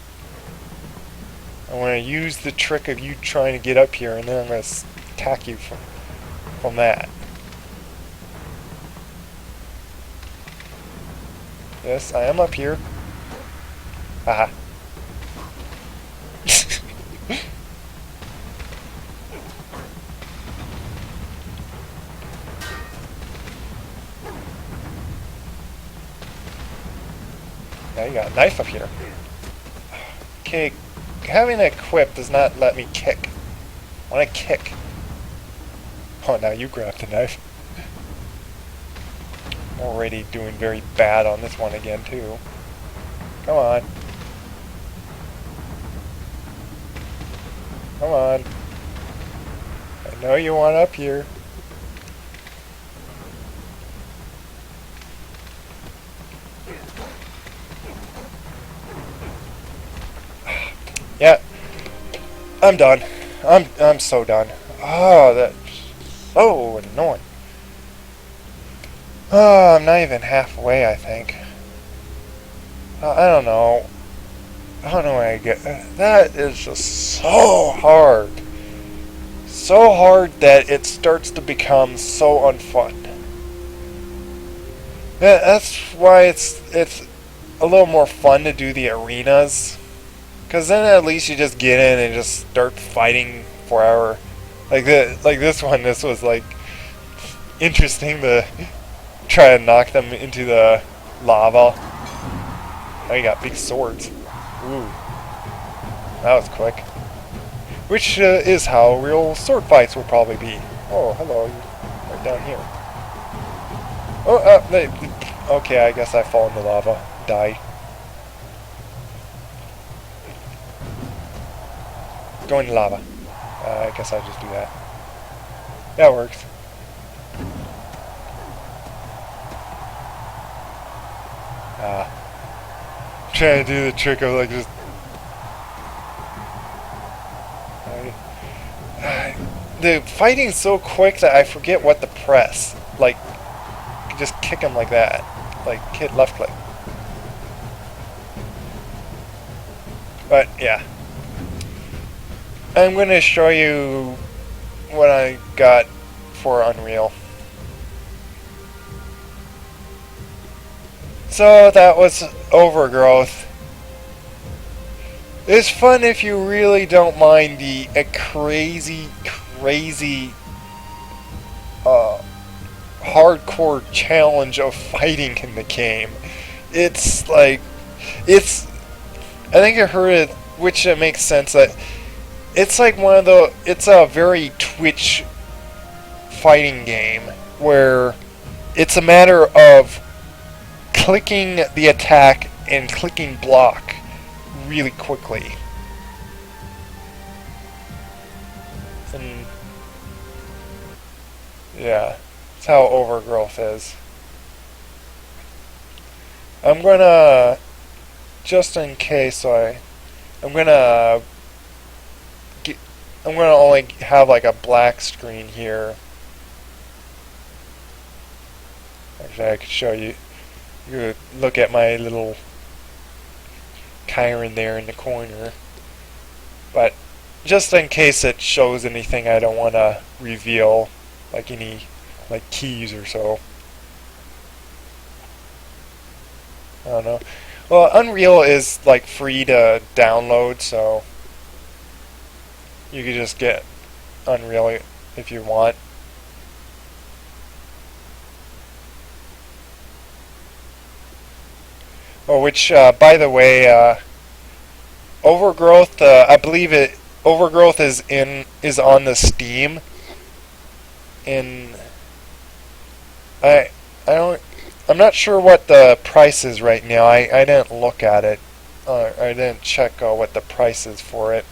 I'm going to use the trick of you trying to get up here, and then I'm going to attack you from that. Yes, I am up here. Haha. Now you got a knife up here. Okay, having it equipped does not let me kick. I want to kick. Oh, now you grabbed the knife. Already doing very bad on this one again, too. Come on. Come on. I know you want up here. Yeah. I'm done. I'm so done. Oh, that's so annoying. Oh, I'm not even halfway, I think. I don't know. I don't know where I get... that is just so hard. so hard that it starts to become so unfun. That's why it's a little more fun to do the arenas, because then at least you just get in and just start fighting forever. Like this one, this was like interesting to try to knock them into the lava. Oh, you got big swords. Ooh, that was quick. Which is how real sword fights would probably be. Oh, hello, you're right down here. Oh, okay, I guess I fall in the lava. Die. Go in the lava. I guess I'll just do that. That works. Trying to do the trick of like just... the fighting's so quick that I forget what to press. Like, just kick him like that. Like, hit left click. But, yeah. I'm going to show you what I got for Unreal. So, that was Overgrowth. It's fun if you really don't mind the crazy hardcore challenge of fighting in the game. It's like, I think I heard it, which makes sense, that it's like it's a very Twitch fighting game where it's a matter of clicking the attack and clicking block really quickly. And yeah, that's how Overgrowth is. I'm gonna, just in case I'm gonna only have like a black screen here. Actually, I could show you. You could look at my little Chiron there in the corner. But just in case it shows anything I don't want to reveal, like any like keys or so. I don't know. Well, Unreal is like free to download, so you could just get Unreal if you want. Oh, which, by the way, Overgrowth, I believe Overgrowth is on the Steam, and I'm not sure what the price is right now. I didn't look at it. I didn't check what the price is for it.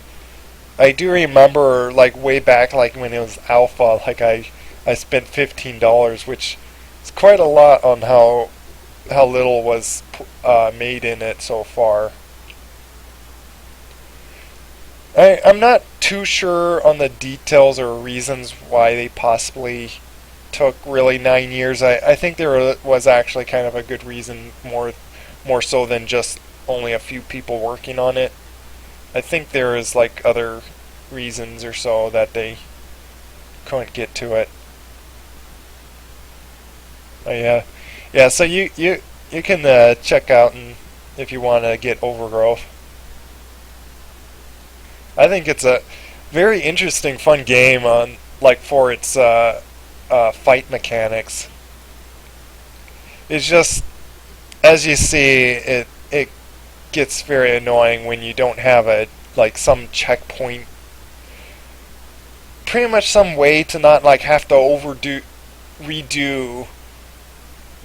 I do remember, like, way back, like, when it was alpha, like, I spent $15, which is quite a lot on how little was made in it so far. I'm not too sure on the details or reasons why they possibly took really 9 years. I think there was actually kind of a good reason, more so than just only a few people working on it. I think there is like other reasons or so that they couldn't get to it. Oh yeah. Yeah, so you can check out if you want to get Overgrowth. I think it's a very interesting, fun game for its fight mechanics. It's just, as you see, it gets very annoying when you don't have some checkpoint. Pretty much some way to not have to redo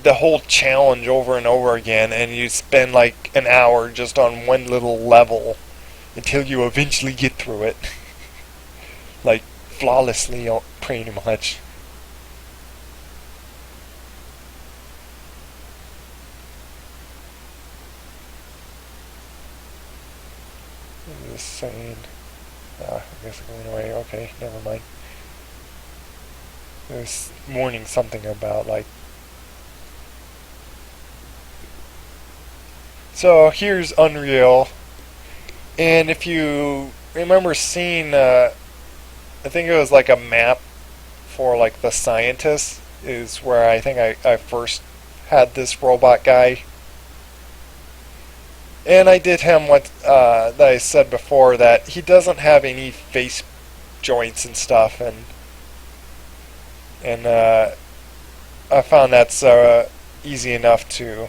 the whole challenge over and over again, and you spend like an hour just on one little level until you eventually get through it. Like, flawlessly, pretty much. Just saying. I guess it went away. Okay, never mind. It was warning something about, like... So, here's Unreal. And if you remember seeing I think it was like a map for like the scientists is where I think I first had this robot guy. And I did him what that I said before, that he doesn't have any face joints and stuff, and I found that's easy enough to.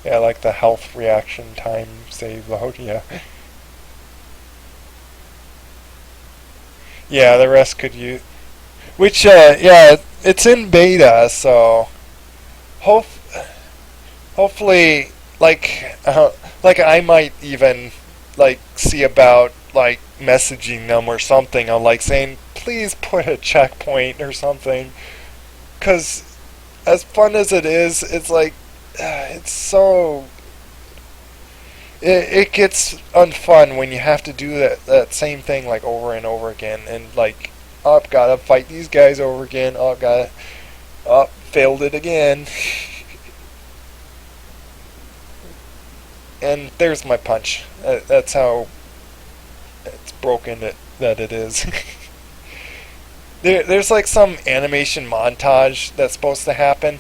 Yeah, like the health reaction time save load, yeah. Yeah, the rest could use. Which, yeah, it's in beta, so hope, hopefully, like I might even like see about like messaging them or something on like saying, please put a checkpoint or something, because as fun as it is, it's like it's so. It gets unfun when you have to do that same thing like over and over again, and like, oh, I've gotta fight these guys over again. Oh, I've gotta, oh, failed it again. And there's my punch. That's how it's broken that it is. There's like some animation montage that's supposed to happen.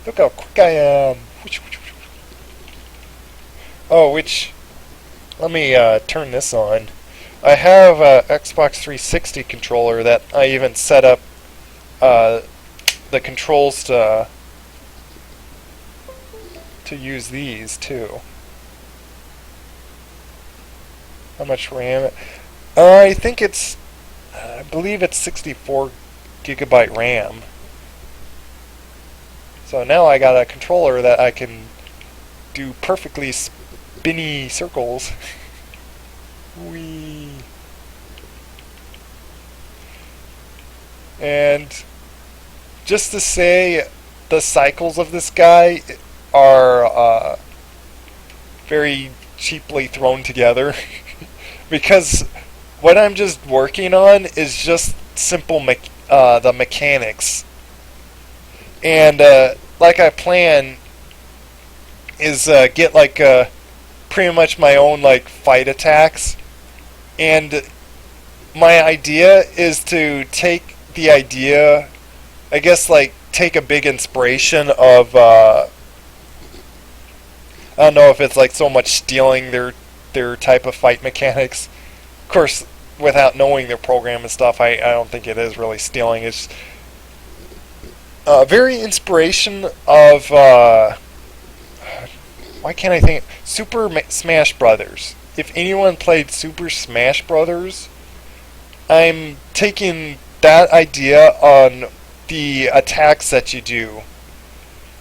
Look how quick I am. Oh, let me turn this on. I have a Xbox 360 controller that I even set up the controls to use these too. How much RAM? I think I believe it's 64 gigabyte RAM. So now I got a controller that I can do perfectly spinny circles. Whee! And just to say, the cycles of this guy are very cheaply thrown together. Because what I'm just working on is just simple the mechanics. And like I plan is get like pretty much my own like fight attacks. And my idea is to take the idea, I guess, like take a big inspiration of I don't know if it's like so much stealing their type of fight mechanics. Of course, without knowing their program and stuff, I don't think it is really stealing. It's very inspiration of why can't I think? Super Smash Brothers. If anyone played Super Smash Brothers, I'm taking that idea on the attacks that you do.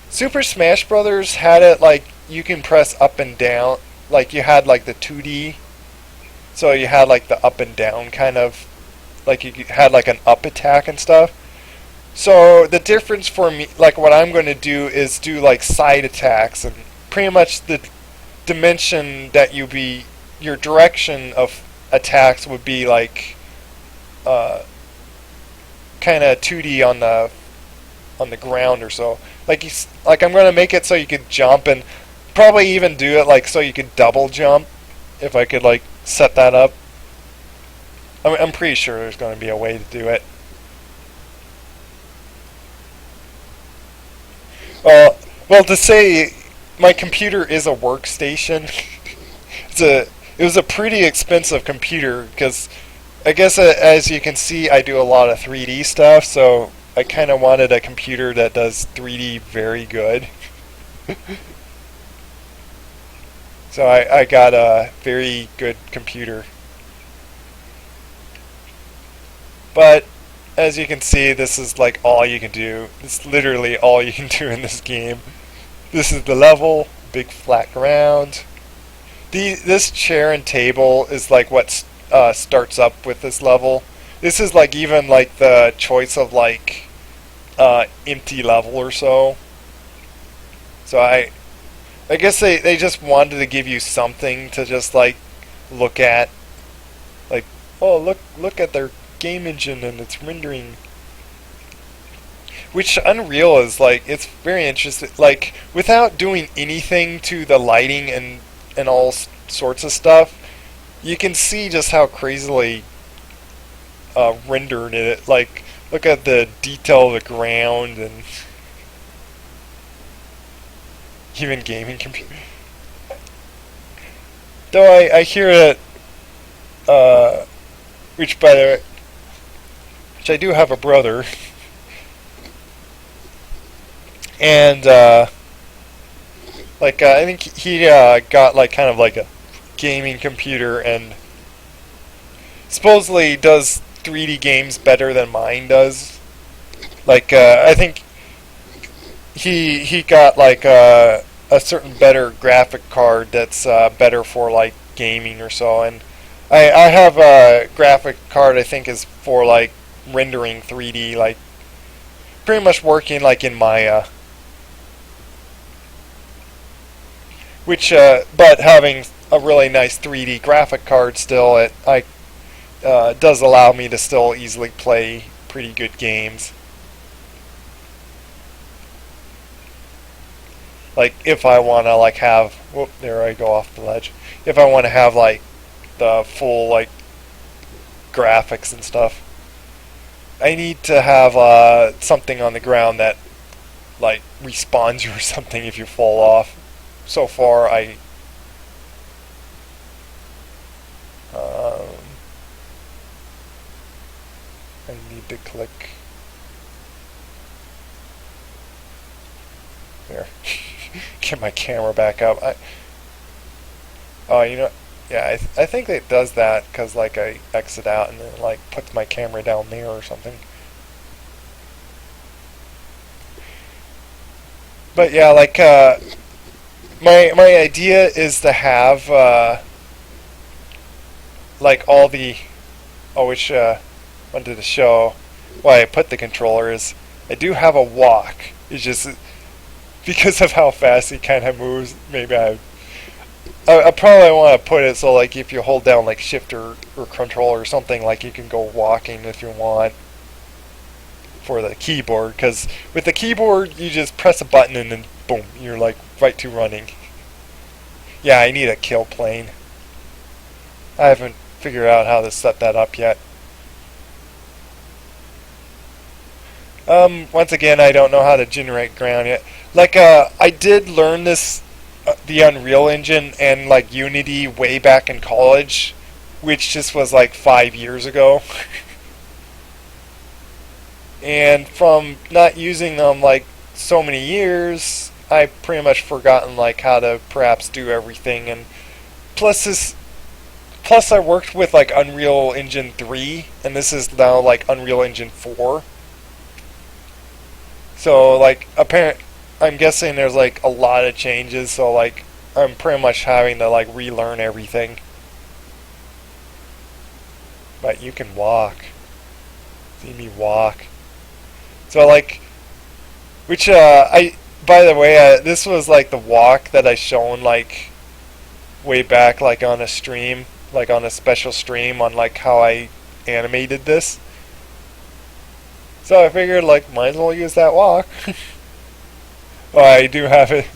Super Smash Brothers had it like you can press up and down, like you had like the 2D, so you had like the up and down kind of, like you had like an up attack and stuff. So the difference for me, like what I'm going to do is do like side attacks, and pretty much the dimension that your direction of attacks would be like kind of 2D on the ground or so. Like I'm going to make it so you could jump, and probably even do it like so you could double jump if I could like set that up. I'm pretty sure there's going to be a way to do it. Well, to say my computer is a workstation, it was a pretty expensive computer, because I guess as you can see, I do a lot of 3D stuff, so I kind of wanted a computer that does 3D very good. So I got a very good computer. But as you can see, this is like all you can do. It's literally all you can do in this game. This is the level, big flat ground. This chair and table is like what starts up with this level. This is like even like the choice of like empty level or so. So I guess they just wanted to give you something to just like look at. Like, oh, look at their game engine and its rendering. Which Unreal is like, it's very interesting. Like, without doing anything to the lighting and all sorts of stuff, you can see just how crazily rendered it. Like, look at the detail of the ground and even gaming computer. Though I hear that, which by the way, which I do have a brother, and I think he got like kind of like a gaming computer and supposedly does 3D games better than mine does. Like I think he got like a certain better graphic card that's better for like gaming or so, and I have a graphic card I think is for like rendering 3D, like pretty much working like in Maya, which but having a really nice 3D graphic card still, it does allow me to still easily play pretty good games. Like if I want to like have, whoop, there I go off the ledge. If I want to have like the full like graphics and stuff, I need to have something on the ground that like respawns you or something if you fall off. So far, um, I need to click there. Get my camera back up. Oh, you know, yeah, I think it does that because like I exit out and then like puts my camera down there or something. But yeah, like my idea is to have like all the which wanted to show why I put the controller is I do have a walk. It's just because of how fast he kind of moves. Maybe I probably want to put it so like if you hold down like shift or control or something, like you can go walking if you want for the keyboard, because with the keyboard you just press a button and then boom, you're like right to running. Yeah, I need a kill plane. I haven't figured out how to set that up yet. Once again, I don't know how to generate ground yet. Like, I did learn this, the Unreal Engine and like Unity way back in college, which just was like 5 years ago. And from not using them like so many years, I pretty much forgotten like how to perhaps do everything. And plus I worked with like Unreal Engine 3, and this is now like Unreal Engine 4. So like I'm guessing there's like a lot of changes, so like I'm pretty much having to like relearn everything. But you can walk. See me walk. So like, which by the way, this was like the walk that I shown like way back like on a stream, like on a special stream on like how I animated this. So I figured like might as well use that walk. Oh, I do have it.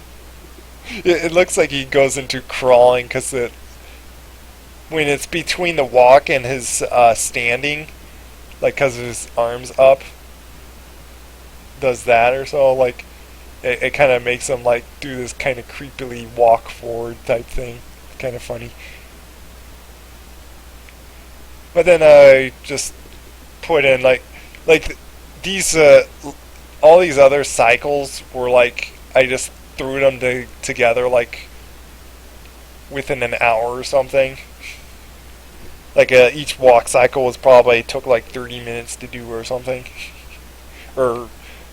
It looks like he goes into crawling because when it's between the walk and his standing, like because of his arms up, does that or so, like it kind of makes him like do this kind of creepily walk forward type thing. Kind of funny. But then I just put in like these all these other cycles were like I just threw them together like within an hour or something. Like each walk cycle was probably took like 30 minutes to do or something. Or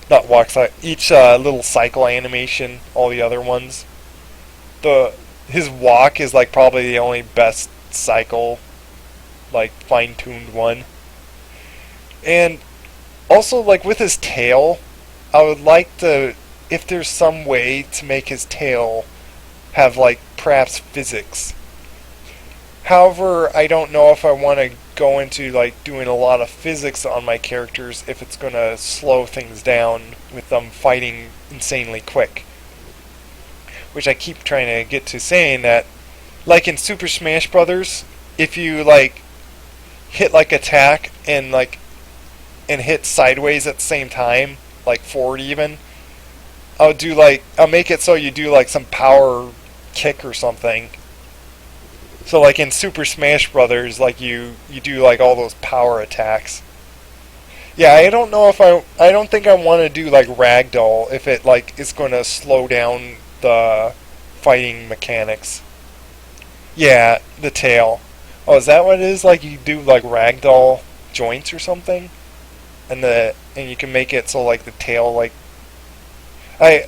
not walk cycle, each little cycle animation, all the other ones. His walk is like probably the only best cycle, like fine-tuned one. And also like with his tail, I would like to, if there's some way to make his tail have like perhaps physics. However, I don't know if I want to go into like doing a lot of physics on my characters if it's going to slow things down with them fighting insanely quick. Which I keep trying to get to saying that, like in Super Smash Brothers, if you like hit like attack and and hit sideways at the same time, like forward even, I'll make it so you do like some power kick or something. So like in Super Smash Brothers, like you do like all those power attacks. Yeah, I don't know if I don't think I want to do like ragdoll if it like is going to slow down the fighting mechanics. Yeah, the tail. Oh, is that what it is? Like you do like ragdoll joints or something, and you can make it so like the tail like I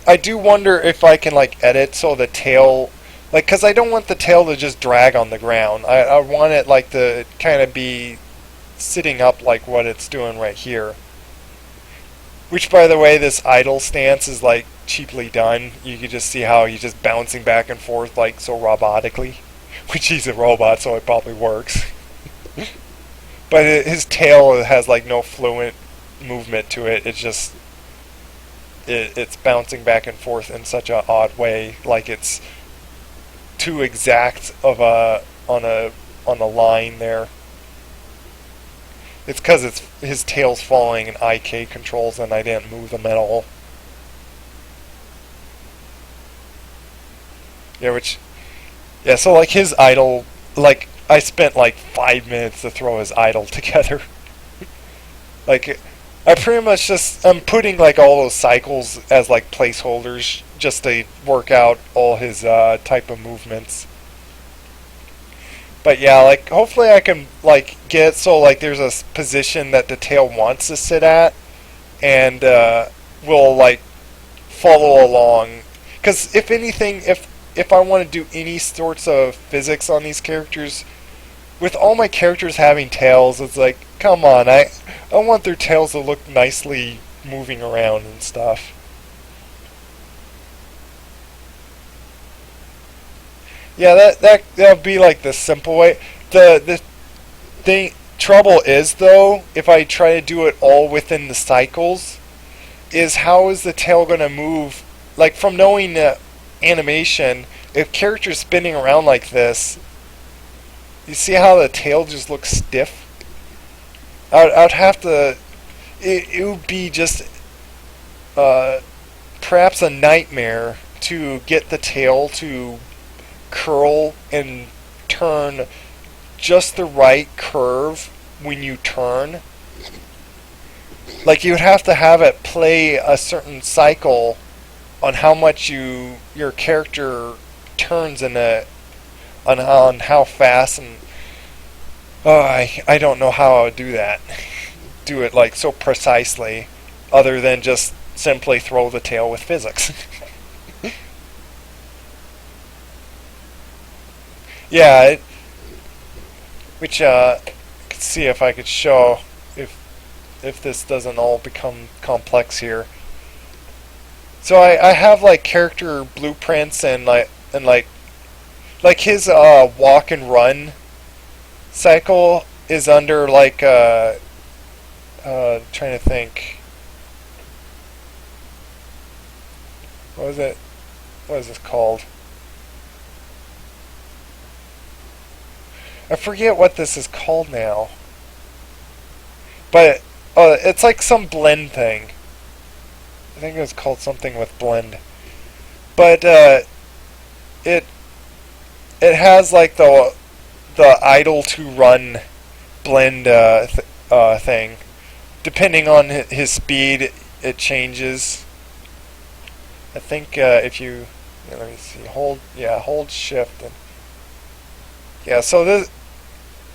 I do wonder if I can like edit so the tail like because I don't want the tail to just drag on the ground. I want it like to kind of be sitting up like what it's doing right here. Which, by the way, this idle stance is like cheaply done. You can just see how he's just bouncing back and forth like so robotically. Which he's a robot, so it probably works. But his tail has like no fluent movement to it. It's just it's bouncing back and forth in such an odd way, like it's too exact of on a line there. It's because his tail's falling in IK controls and I didn't move them at all. Yeah, so like his idle, like I spent like 5 minutes to throw his idle together. Like I pretty much I'm putting like all those cycles as like placeholders just to work out all his type of movements. But yeah, like hopefully I can like get so like there's a position that the tail wants to sit at, and we'll like follow along. Because if anything, if I want to do any sorts of physics on these characters, with all my characters having tails, it's like come on, I want their tails to look nicely moving around and stuff. Yeah, that'll be like the simple way. The trouble is though, if I try to do it all within the cycles, is how is the tail gonna move? Like from knowing animation, if characters spinning around like this, you see how the tail just looks stiff? I'd have to. It would be just perhaps a nightmare to get the tail to curl and turn just the right curve when you turn. Like you would have to have it play a certain cycle on how much your character turns on how fast, and I don't know how I would do that. Do it like so precisely, other than just simply throw the tail with physics. Yeah, which I could see if I could show if this doesn't all become complex here. So I have like character blueprints and like his walk and run cycle is under like trying to think. What is it? What is this called? I forget what this is called now. But it's like some blend thing. I think it was called something with blend. But it has like the idle to run blend thing. Depending on his speed, it changes. I think if you let me see, hold shift and so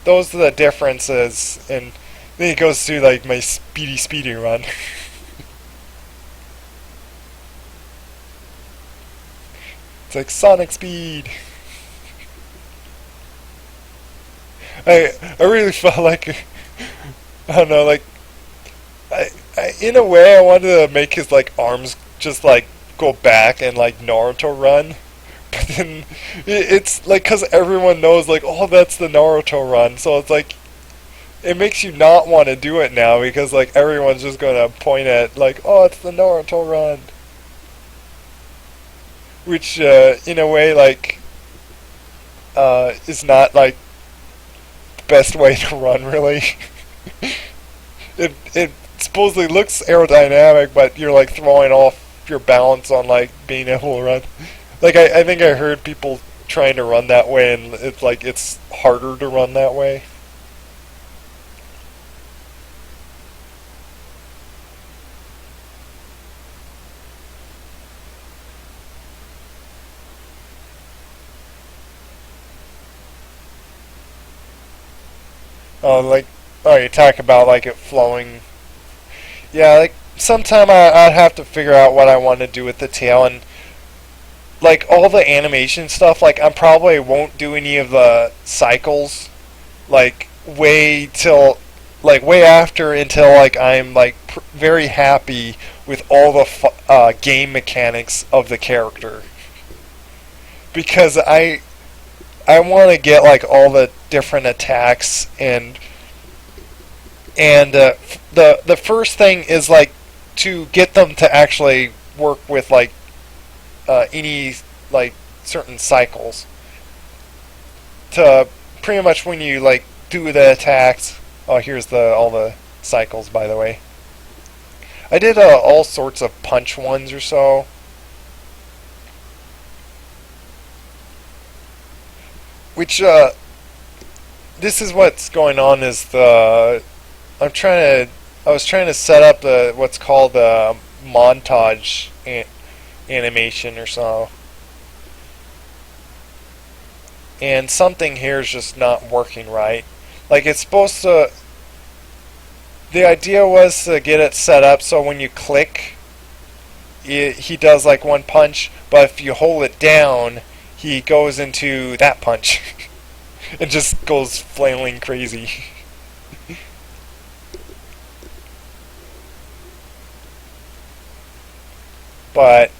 those are the differences, and then it goes through like my speedy run. It's like Sonic speed. I really felt like I don't know, like I in a way I wanted to make his like arms just like go back and like Naruto run. But then it's like because everyone knows like, oh, that's the Naruto run, so it's like it makes you not want to do it now because like everyone's just gonna point at like, oh, it's the Naruto run, which in a way like is not like the best way to run, really. It supposedly looks aerodynamic, but you're like throwing off your balance on like being able to run. Like I think I heard people trying to run that way, and it's harder to run that way. You talk about like it flowing. Yeah, like sometime I'd have to figure out what I want to do with the tail, and like all the animation stuff. Like I probably won't do any of the cycles, like way after until like I'm like very happy with all the game mechanics of the character, because I want to get like all the different attacks and the first thing is like to get them to actually work with like any like certain cycles. To pretty much when you like do the attacks. Oh, here's all the cycles, by the way. I did all sorts of punch ones or so. Which this is what's going on is I was trying to set up what's called a montage animation or so. And something here is just not working right. Like it's supposed to... The idea was to get it set up so when you click, he does like one punch, but if you hold it down, he goes into that punch. It just goes flailing crazy. But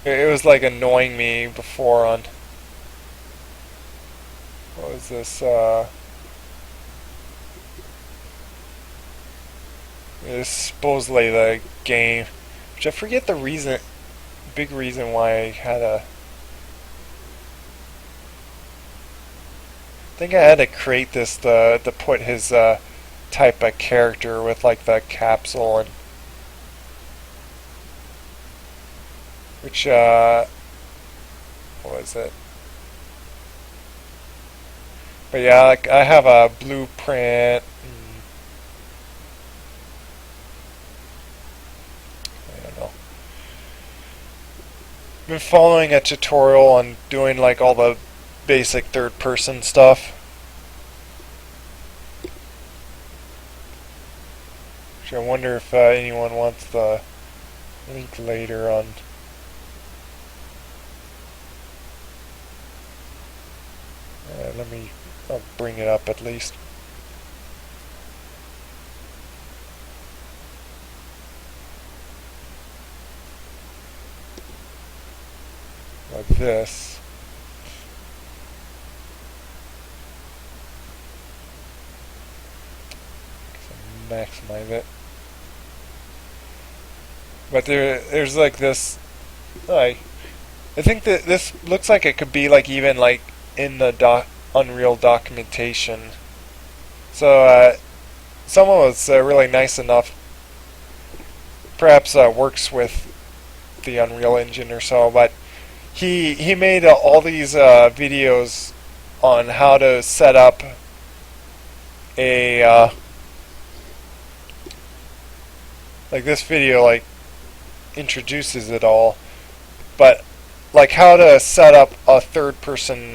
it was like annoying me before on... What was this? This is supposedly the game, which I forget the big reason why I had I think I had to create this to put his type of character with like the capsule and which what was it? But yeah, like I have a blueprint. I don't know. Been following a tutorial on doing like all the basic third-person stuff. Which I wonder if anyone wants the link later on. I'll bring it up at least. Like this. Maximize it. But there's like this. I think that this looks like it could be like even like in the Unreal documentation. So someone was really nice enough. Perhaps works with the Unreal Engine or so, but he made all these videos on how to set up a like this video like introduces it all, but like how to set up a third-person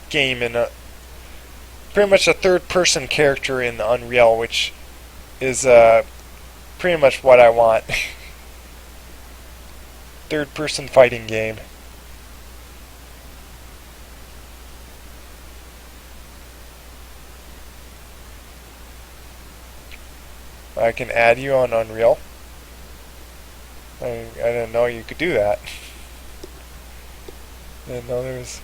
game in pretty much a third-person character in Unreal, which is pretty much what I want. Third-person fighting game. I can add you on Unreal. I didn't know you could do that. I didn't know there was...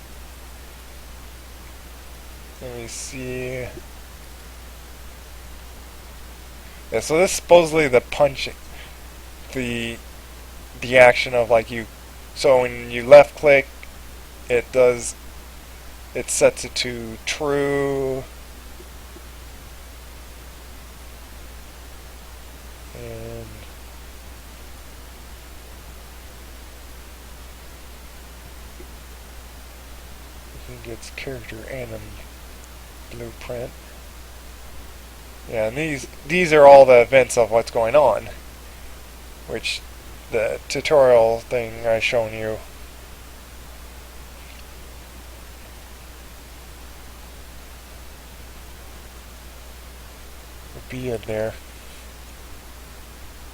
Let me see... Yeah, so this is supposedly the punching... The action of like you... So when you left click, it sets it to true, and I think it's character anim blueprint. Yeah, and these are all the events of what's going on, which the tutorial thing I shown you. Would be in there.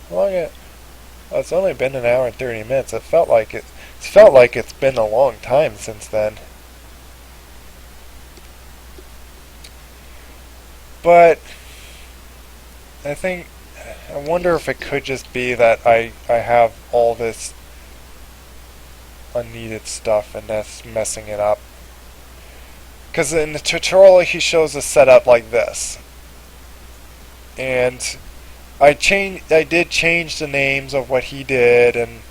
Well, it's only been an hour and 30 minutes. It felt like it's been a long time since then. But I wonder if it could just be that I have all this unneeded stuff and that's messing it up. Because in the tutorial he shows a setup like this. And I did change the names of what he did, and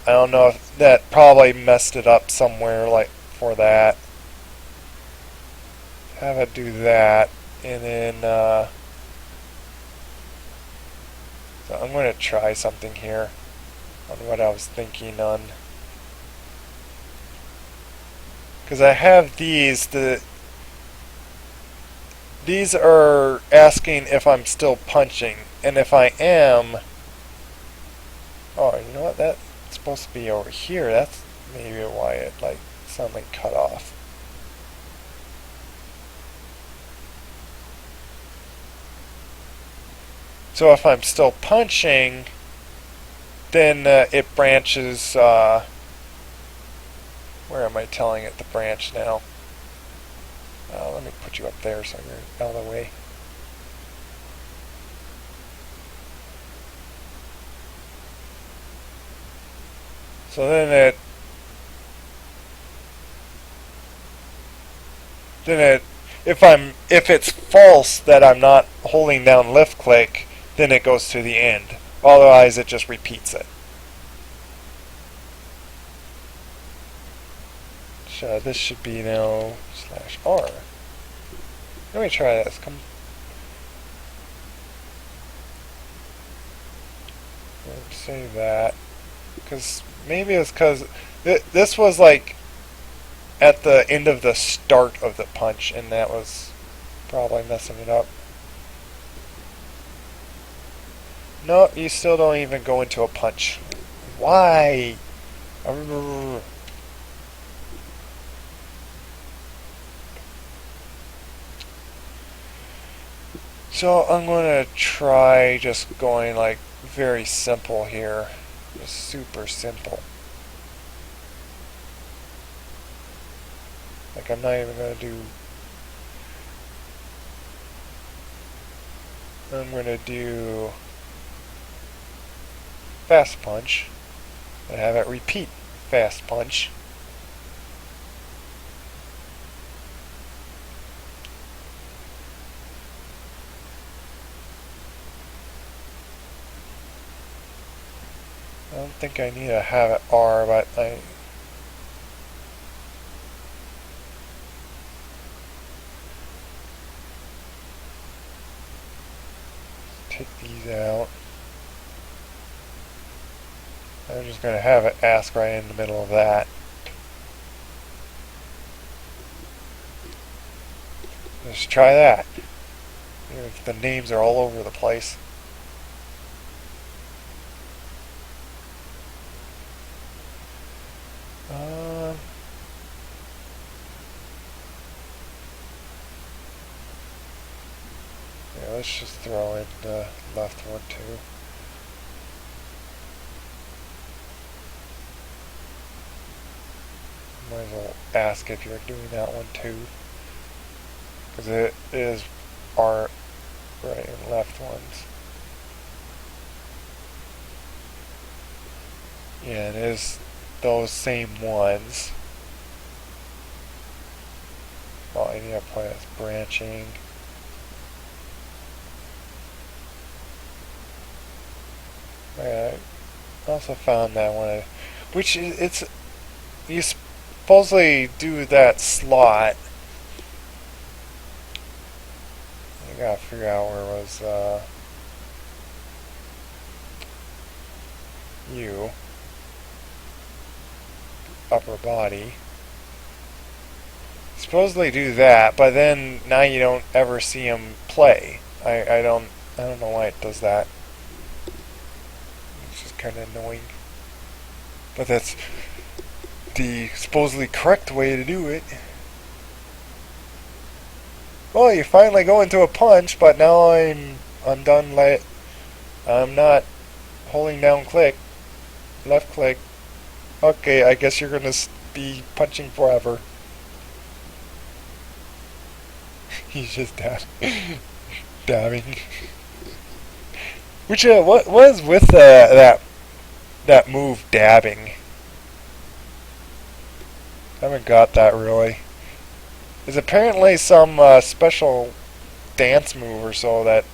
I don't know if that probably messed it up somewhere like for that. Have it do that, and then so I'm going to try something here on what I was thinking on, because I have these are asking if I'm still punching, and if I am, oh, you know what, that's supposed to be over here. That's maybe why it like suddenly cut off. So if I'm still punching, then it branches, where am I telling it to branch now? Let me put you up there so you're out of the way. So then if it's false that I'm not holding down left click, then it goes to the end. Otherwise it just repeats it. So this should be now /R. Let me try this. Let's save that. Because maybe it's because this was like at the end of the start of the punch, and that was probably messing it up. No, you still don't even go into a punch. Why? So I'm going to try just going like very simple here. Just super simple. Like I'm not even going to do... I'm going to do fast punch and have it repeat fast punch. I don't think I need to have it R, but I... take these out. I'm just going to have it ask right in the middle of that. Let's try that. The names are all over the place. Yeah, let's just throw in the left one too. Might as well ask if you're doing that one too, because it is our right and left ones. Yeah, it is those same ones. Oh, I need to apply as branching. I also found that one, which it's supposedly do that slot. I gotta figure out where was you. Upper body. Supposedly do that, but then now you don't ever see him play. I don't know why it does that. It's just kind of annoying. But that's the supposedly correct way to do it. Well, you finally go into a punch, but now I'm done. I'm not holding down click, left click. Okay, I guess you're gonna be punching forever. He's just dabbing. Which what was with that move dabbing? I haven't got that really. There's apparently some special dance move or so that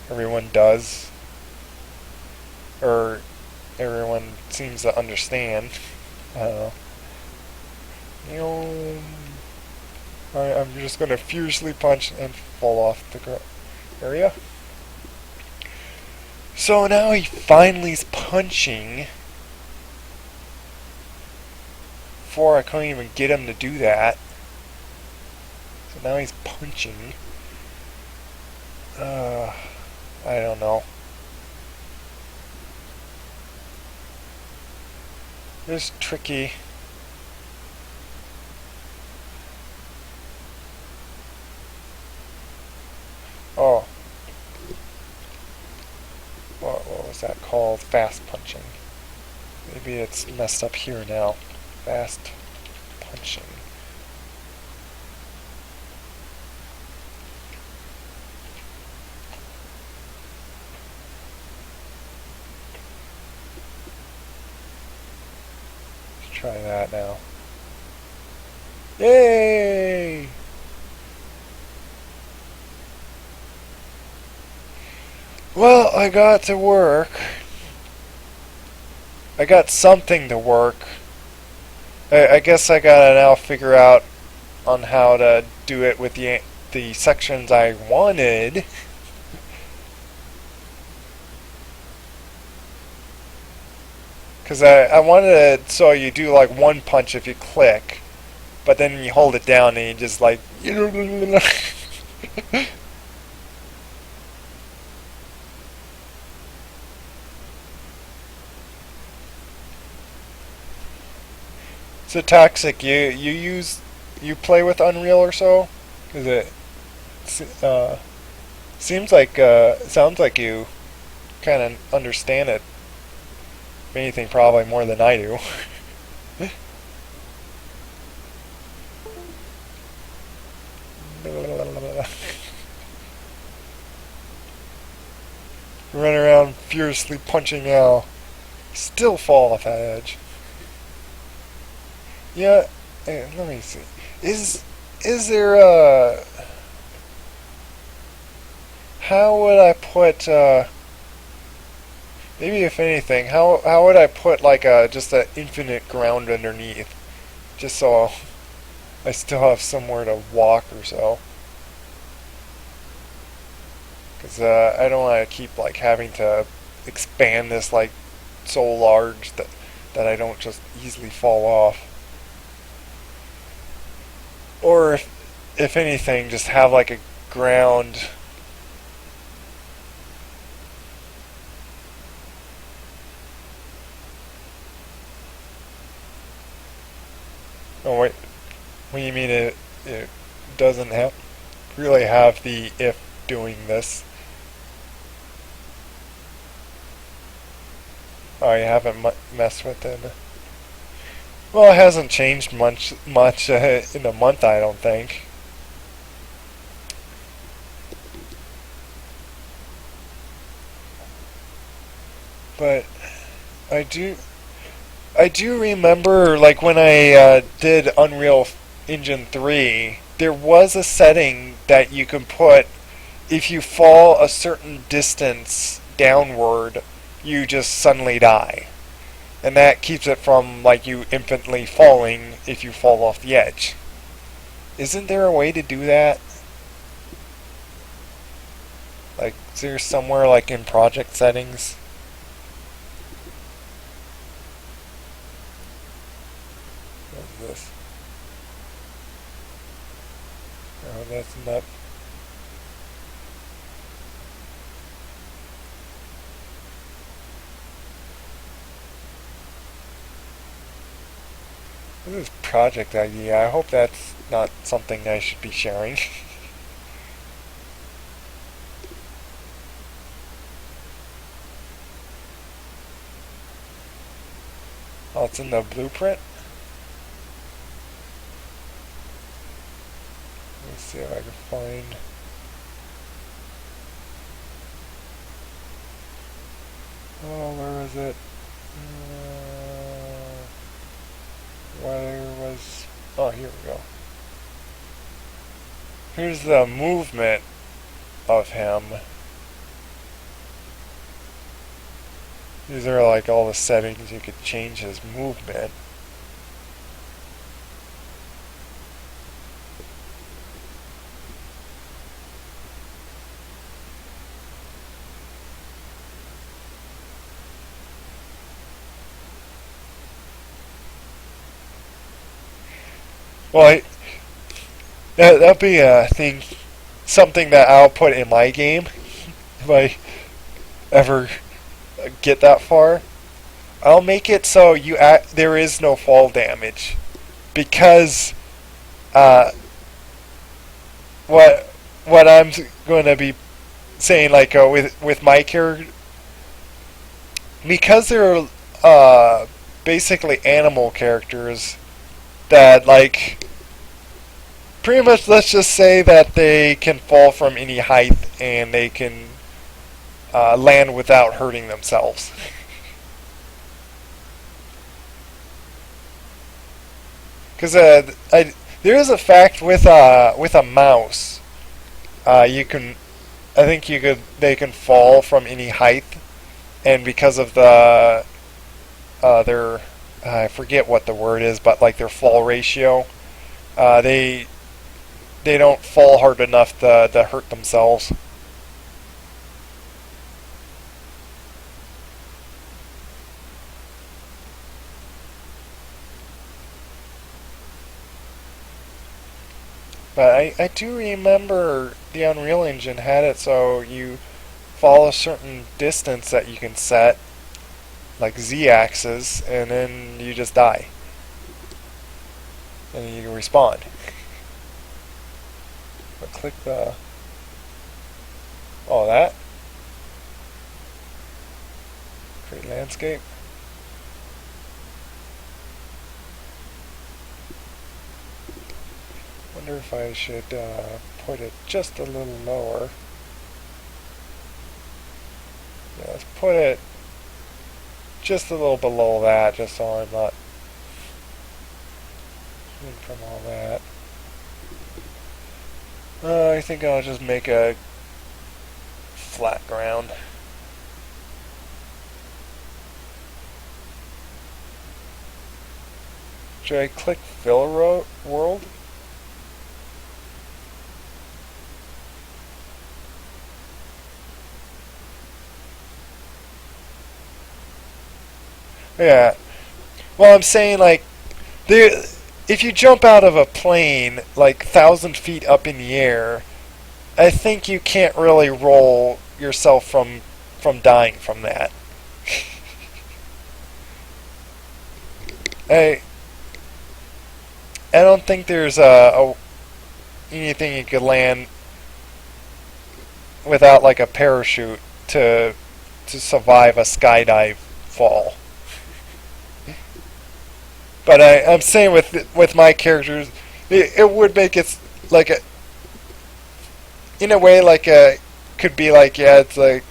everyone does, or everyone seems to understand. I don't know. I'm just gonna furiously punch and fall off the area. So now he finally is punching. Before I couldn't even get him to do that. So now he's punching. I don't know. It's tricky. Oh. What was that called? Fast punching. Maybe it's messed up here now. Fast punching. Let's try that now. Yay! Well, I got to work. I got something to work. I guess I gotta now figure out on how to do it with the sections I wanted. Because I wanted it so you do like one punch if you click, but then you hold it down and you just like... So Toxic, you play with Unreal or so? Is it seems like sounds like you kind of understand it. If anything, probably more than I do. Run around furiously punching now. Still fall off that edge. Yeah, let me see. Is there a... How would I put, maybe if anything, how would I put like just an infinite ground underneath? Just so I still have somewhere to walk or so. Because I don't want to keep like having to expand this like so large that I don't just easily fall off. Or if anything, just have like a ground. Oh wait, what do you mean it doesn't really have the if doing this? Oh, you haven't messed with it. Well, it hasn't changed much in a month, I don't think. But I do remember, like when I did Unreal Engine 3, there was a setting that you can put if you fall a certain distance downward, you just suddenly die. And that keeps it from, like, you infinitely falling if you fall off the edge. Isn't there a way to do that? Like, is there somewhere, like, in project settings? What's this? Oh, that's not... This is project idea. I hope that's not something I should be sharing. Oh, it's in the blueprint? Let's see if I can find... Oh, where was it? Where was... Oh, here we go. Here's the movement of him. These are like all the settings you could change his movement. Well, that'll be a thing, something that I'll put in my game if I ever get that far. I'll make it so there is no fall damage, because what I'm going to be saying, like, with my character, because they're basically animal characters that, like, pretty much, let's just say that they can fall from any height and they can land without hurting themselves. Because there is a fact with a mouse, they can fall from any height, and because of their I forget what the word is, but like their fall ratio, they don't fall hard enough to hurt themselves. But I do remember the Unreal Engine had it so you fall a certain distance that you can set, like Z-axis, and then you just die. And then you can respawn. But click the... Oh, that? Create landscape. Wonder if I should put it just a little lower. Yeah, let's put it just a little below that, just so I'm not from all that. I think I'll just make a flat ground. Should I click fill world? Yeah. Well, I'm saying, like, if you jump out of a plane like 1,000 feet up in the air, I think you can't really roll yourself from dying from that. I don't think there's anything you could land without, like, a parachute to survive a skydive fall. But I'm saying with my characters, it would make it like in a way, like could be like, yeah, it's like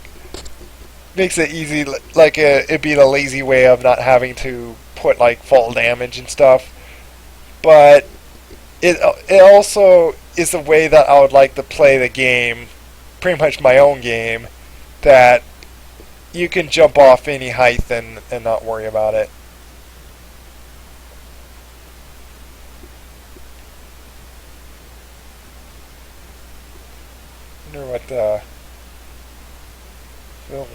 makes it easy, like it'd be the lazy way of not having to put like fall damage and stuff. But it also is the way that I would like to play the game, pretty much my own game, that you can jump off any height and not worry about it. wonder what Phil...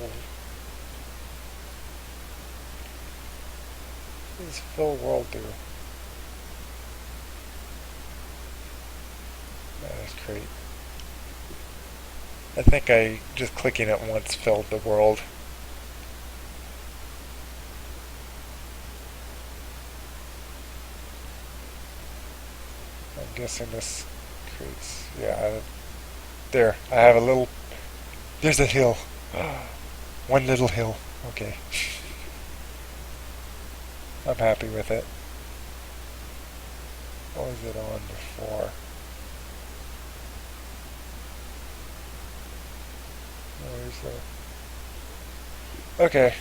What does Phil World do? That's great. I think I just clicking it once filled the world. I'm guessing this creates... Yeah, there. I have a little... There's a hill. One little hill. Okay. I'm happy with it. What was it on before? Where's the... Okay.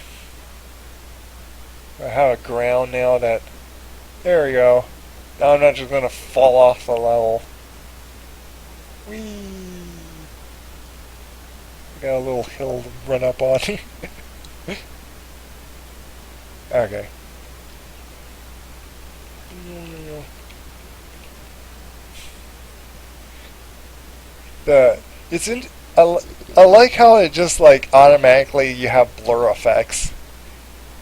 I have a ground now that... There we go. Now I'm not just going to fall off the level. Whee! Got a little hill to run up on. Okay. I like how it just like automatically you have blur effects,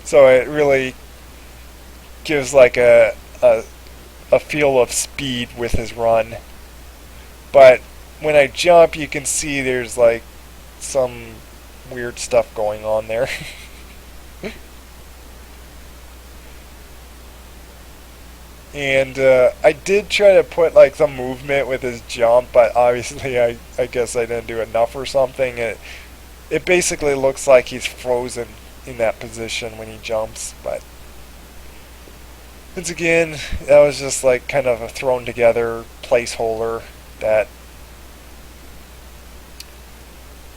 so it really gives like a feel of speed with his run. But when I jump, you can see there's like some weird stuff going on there. And I did try to put like some movement with his jump, but obviously I guess I didn't do enough or something. It basically looks like he's frozen in that position when he jumps, but once again, that was just like kind of a thrown together placeholder that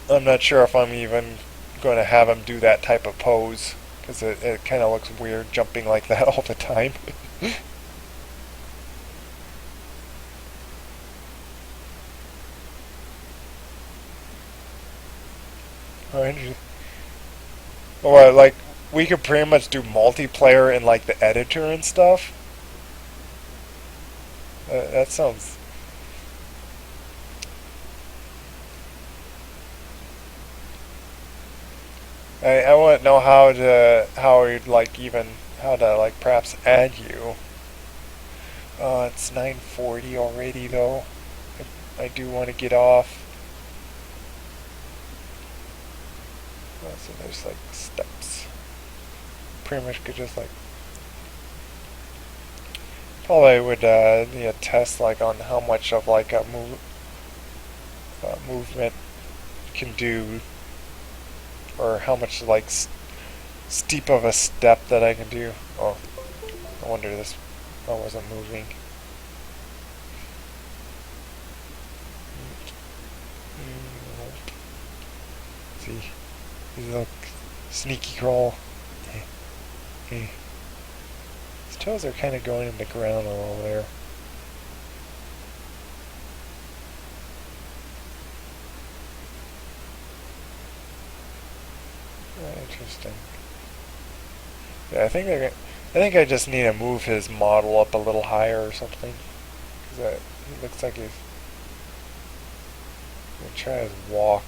I'm not sure if I'm even going to have him do that type of pose, because it kind of looks weird jumping like that all the time. Oh, interesting. Well, like, we could pretty much do multiplayer in, like, the editor and stuff. That sounds... I want to know how to, like, perhaps add you. Oh, it's 9:40 already, though. I do want to get off. So there's like steps. Pretty much could just like probably would need a test like on how much of like a movement can do, or how much like steep of a step that I can do. Oh, no wonder this wasn't moving. See. Look, sneaky crawl. Hey. His toes are kind of going in the ground a little there. Interesting. Yeah, I think I just need to move his model up a little higher or something, because he looks like he's gonna try his walk.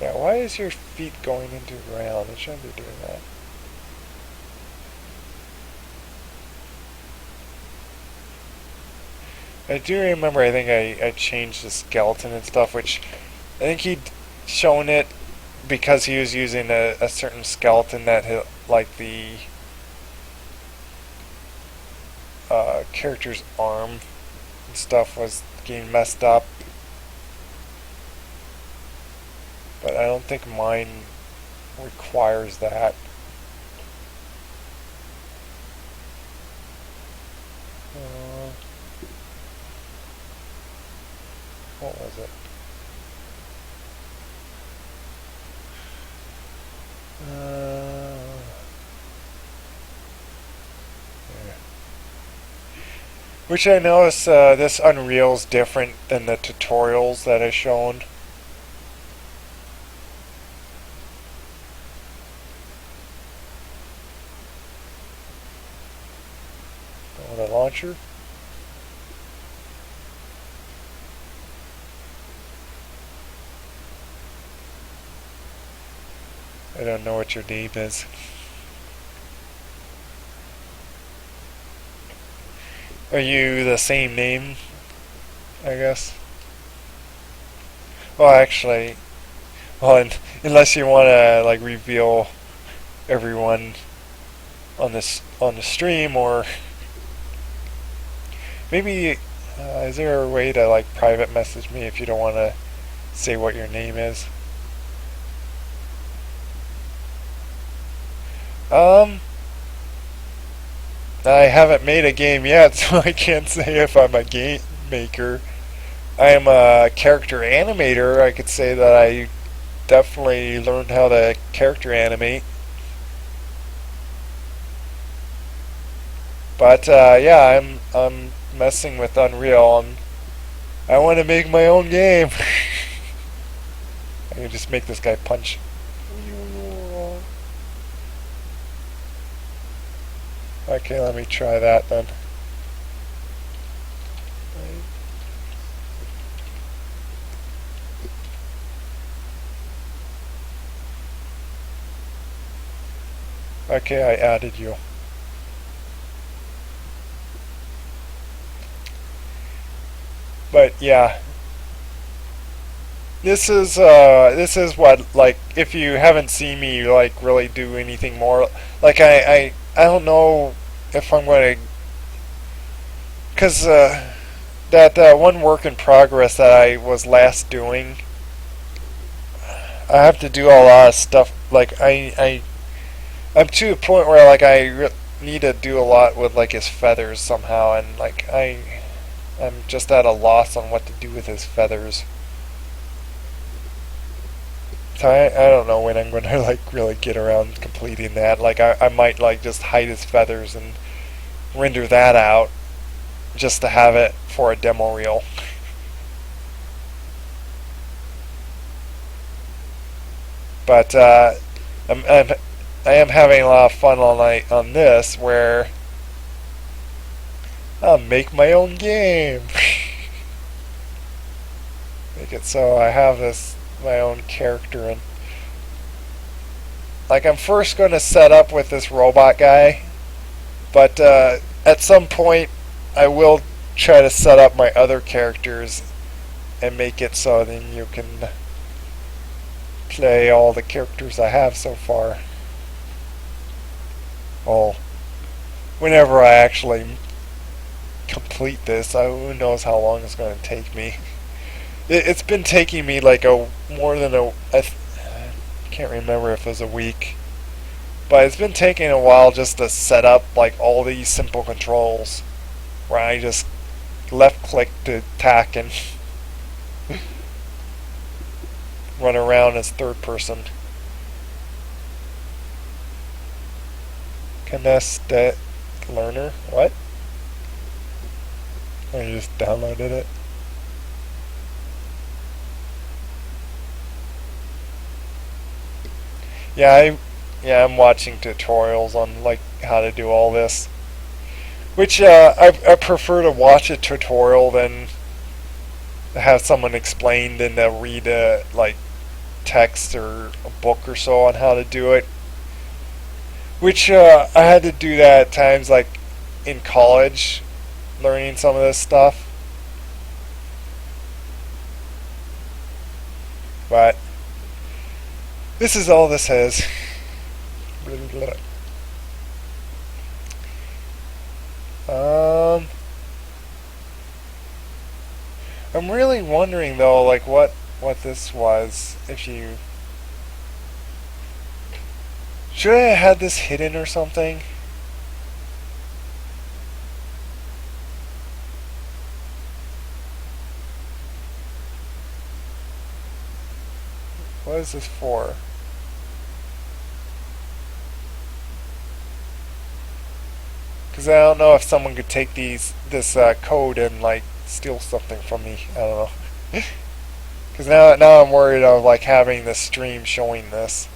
Yeah, why is your feet going into the ground? It shouldn't be doing that. I do remember, I think I changed the skeleton and stuff, which I think he'd shown it because he was using a certain skeleton that like the character's arm and stuff was getting messed up. But I don't think mine requires that. What was it? Yeah. Which I notice this Unreal's different than the tutorials that I've shown. The launcher. I don't know what your name is. Are you the same name, I guess? Well, actually, well, unless you want to like reveal everyone on the stream, or maybe is there a way to like private message me if you don't want to say what your name is? I haven't made a game yet, so I can't say if I'm a game maker. I am a character animator. I could say that I definitely learned how to character animate. But yeah, I'm messing with Unreal. I want to make my own game. I can just make this guy punch. Okay, let me try that then. Okay, I added you. But yeah, this is what, like, if you haven't seen me like really do anything more, like I don't know if I'm going to, because that one work in progress that I was last doing, I have to do a lot of stuff. Like I'm to a point where like need to do a lot with like his feathers somehow, and like I'm just at a loss on what to do with his feathers. So I don't know when I'm going to like really get around completing that. Like I might like just hide his feathers and render that out just to have it for a demo reel. But I am having a lot of fun all night on this, where I'll make my own game. Make it so I have my own character, and like I'm first going to set up with this robot guy, but at some point I will try to set up my other characters and make it so then you can play all the characters I have so far. Well, whenever I actually complete this, who knows how long it's going to take me. It's been taking me like more than I can't remember if it was a week, but it's been taking a while just to set up like all these simple controls, where I just left click to attack and run around as third person. Kinesthetic learner? What? I just downloaded it. Yeah, I'm watching tutorials on like how to do all this, which I prefer to watch a tutorial than have someone explain than to read like text or a book or so on how to do it. Which I had to do that at times, like in college, learning some of this stuff. But this is all this has. I'm really wondering though, like what this was. If you should I have had this hidden or something? What is this for? Because I don't know if someone could take this code and like steal something from me. I don't know. Because now I'm worried of like having the stream showing this.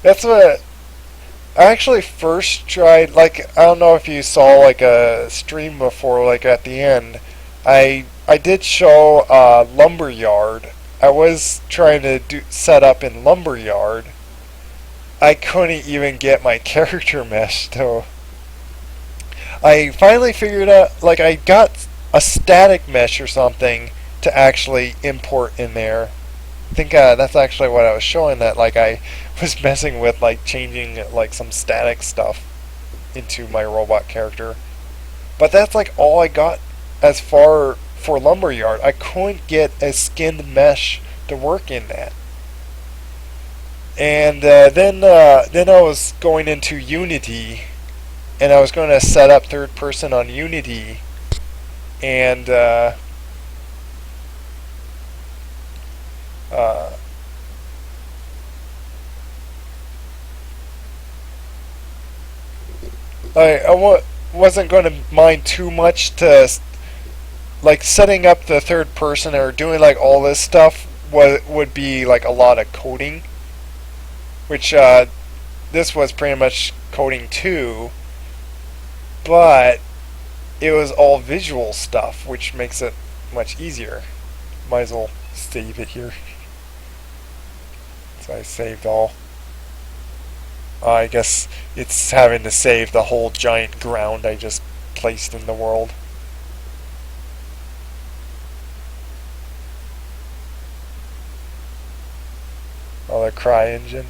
That's what I actually first tried. Like I don't know if you saw like a stream before. Like at the end, I did show Lumberyard I was trying to set up in Lumberyard, I couldn't even get my character mesh to. I finally figured out, like, I got a static mesh or something to actually import in there. I think that's actually what I was showing, that like I was messing with like changing like some static stuff into my robot character. But that's like all I got as far for Lumberyard. I couldn't get a skinned mesh to work in that. And then I was going into Unity, and I was going to set up third person on Unity, and wasn't going to mind too much to like setting up the third person or doing like all this stuff would be like a lot of coding, which this was pretty much coding too, but it was all visual stuff, which makes it much easier. Might as well save it here. So I saved all. I guess it's having to save the whole giant ground I just placed in the world. Oh, the cry engine.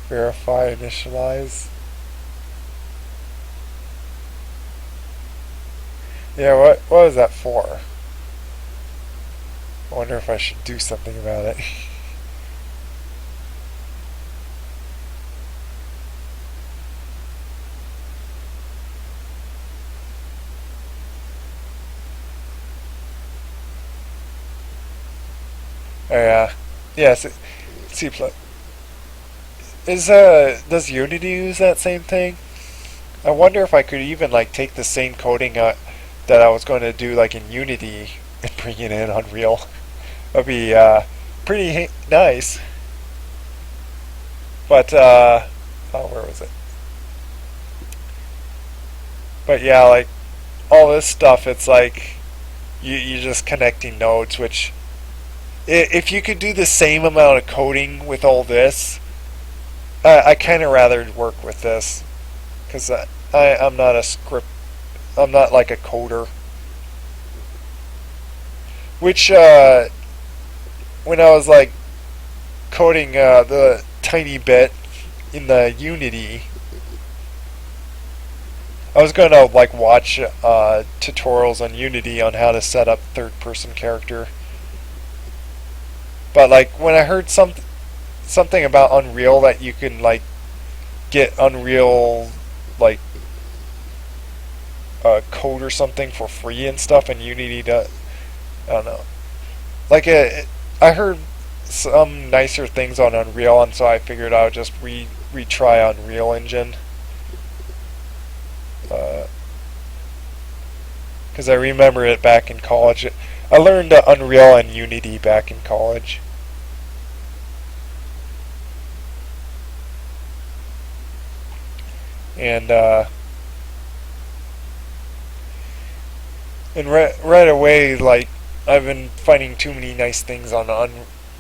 Verify, initialize. Yeah, what was that for? I wonder if I should do something about it. Oh yeah. Yes, C++. Does Unity use that same thing? I wonder if I could even like take the same coding that I was going to do like in Unity and bring it in Unreal. That'd be pretty nice. But oh, where was it? But yeah, like all this stuff, it's like you're just connecting nodes. Which, if you could do the same amount of coding with all this, I kind of rather work with this, because I'm not a script. I'm not like a coder. Which when I was like coding the tiny bit in the Unity, I was going to like watch tutorials on Unity on how to set up third-person character. But like when I heard something about Unreal, that you can like get Unreal like code or something for free and stuff, and Unity does. I don't know. Like I heard some nicer things on Unreal, and so I figured I would just retry Unreal Engine. Because I remember it back in college. I learned Unreal and Unity back in college. And right away, like, I've been finding too many nice things on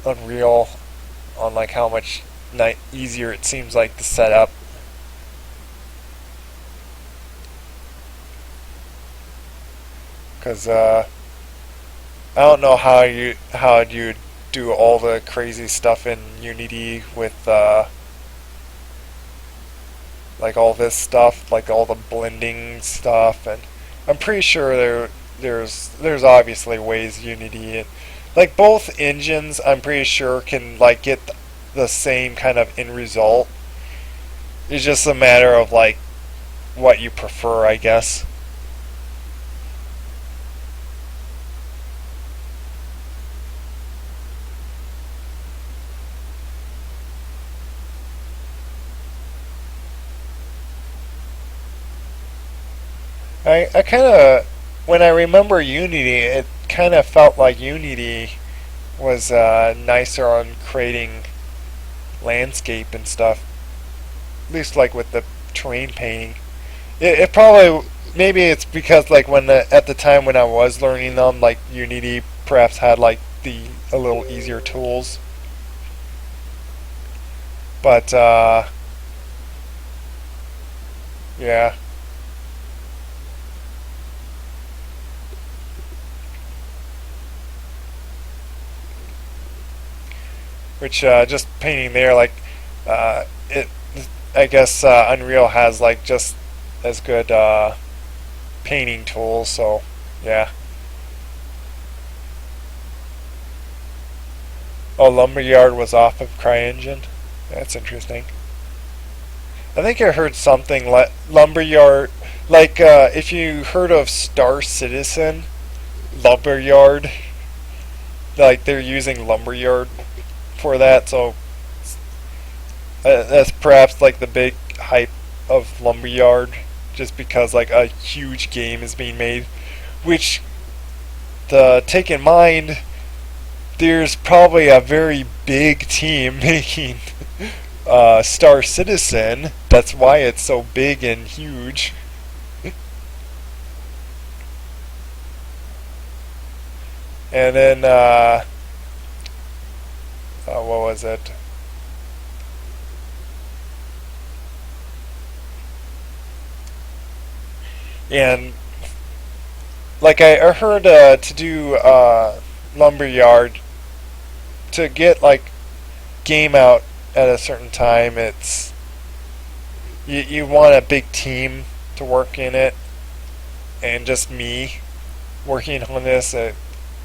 Unreal, on like how much easier it seems like to set up. Because I don't know how you do all the crazy stuff in Unity with like all this stuff, like all the blending stuff, and I'm pretty sure there's obviously ways Unity and like both engines, I'm pretty sure, can like get the same kind of end result. It's just a matter of like what you prefer, I guess. I kind of, when I remember Unity, it kind of felt like Unity was nicer on creating landscape and stuff. At least like with the terrain painting. It probably, maybe it's because like at the time when I was learning them, like Unity perhaps had like the a little easier tools. But yeah. Which just painting there, like it. I guess Unreal has like just as good painting tools. So yeah. Oh, Lumberyard was off of CryEngine. That's interesting. I think I heard something like Lumberyard, like if you heard of Star Citizen, Lumberyard, like they're using Lumberyard for that. So that's perhaps like the big hype of Lumberyard, just because like a huge game is being made, which take in mind there's probably a very big team making Star Citizen. That's why it's so big and huge. And then what was it? And like I heard to do Lumberyard, to get like game out at a certain time, it's you want a big team to work in it, and just me working on this,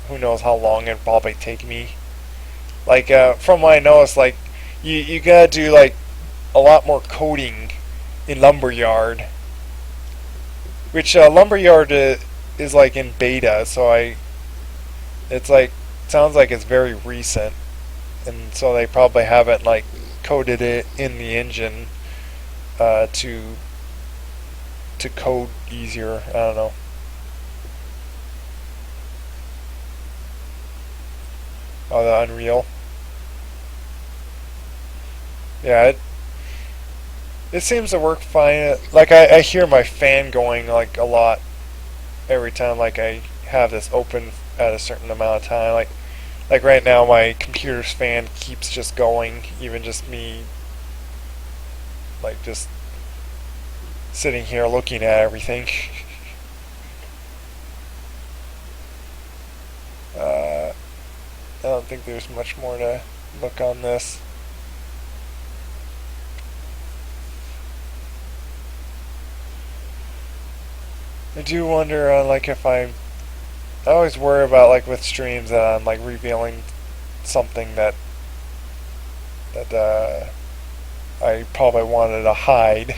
who knows how long it'd probably take me. Like from what I know, it's like you gotta do like a lot more coding in Lumberyard, which Lumberyard is like in beta, so it's like sounds like it's very recent, and so they probably haven't like coded it in the engine to code easier. I don't know. Oh, the Unreal. Yeah, it seems to work fine. Like I hear my fan going like a lot every time like I have this open at a certain amount of time. Like right now my computer's fan keeps just going, even just me like just sitting here looking at everything. I don't think there's much more to look on this. I do wonder like if I always worry about like with streams that I'm like revealing something that I probably wanted to hide.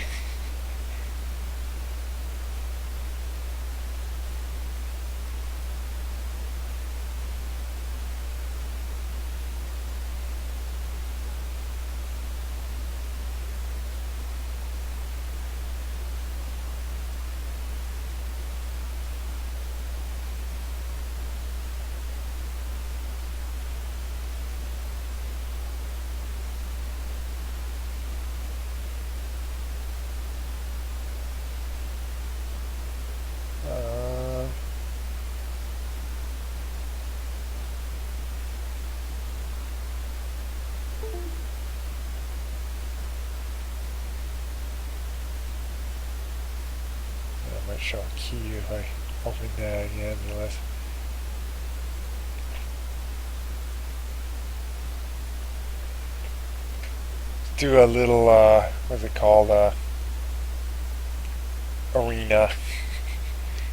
I might show a key if I open that again. Unless do a little what's it called, arena,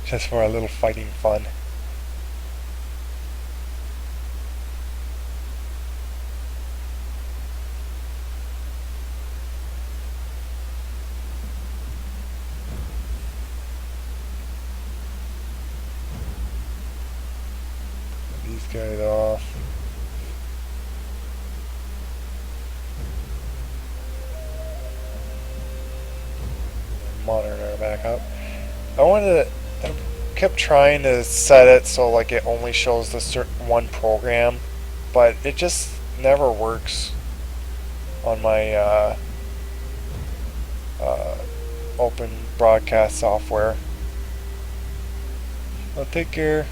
just for a little fighting fun. These guys off. Monitor back up. I kept trying to set it so like it only shows the certain one program, but it just never works on my open broadcast software. I'll take care.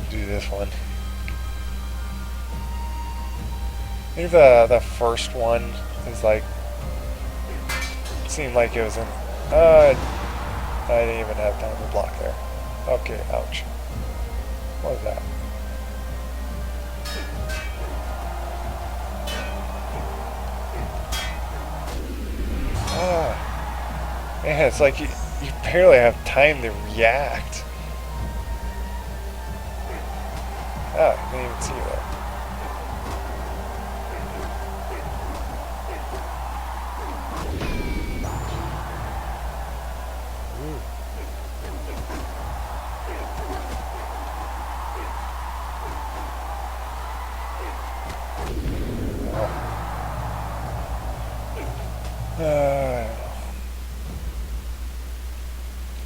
Do this one. Maybe the first one is like, seemed like it was in, I didn't even have time to block there. Okay, ouch. What was that? Ah, man, it's like you barely have time to react. Ah, I didn't even see you there.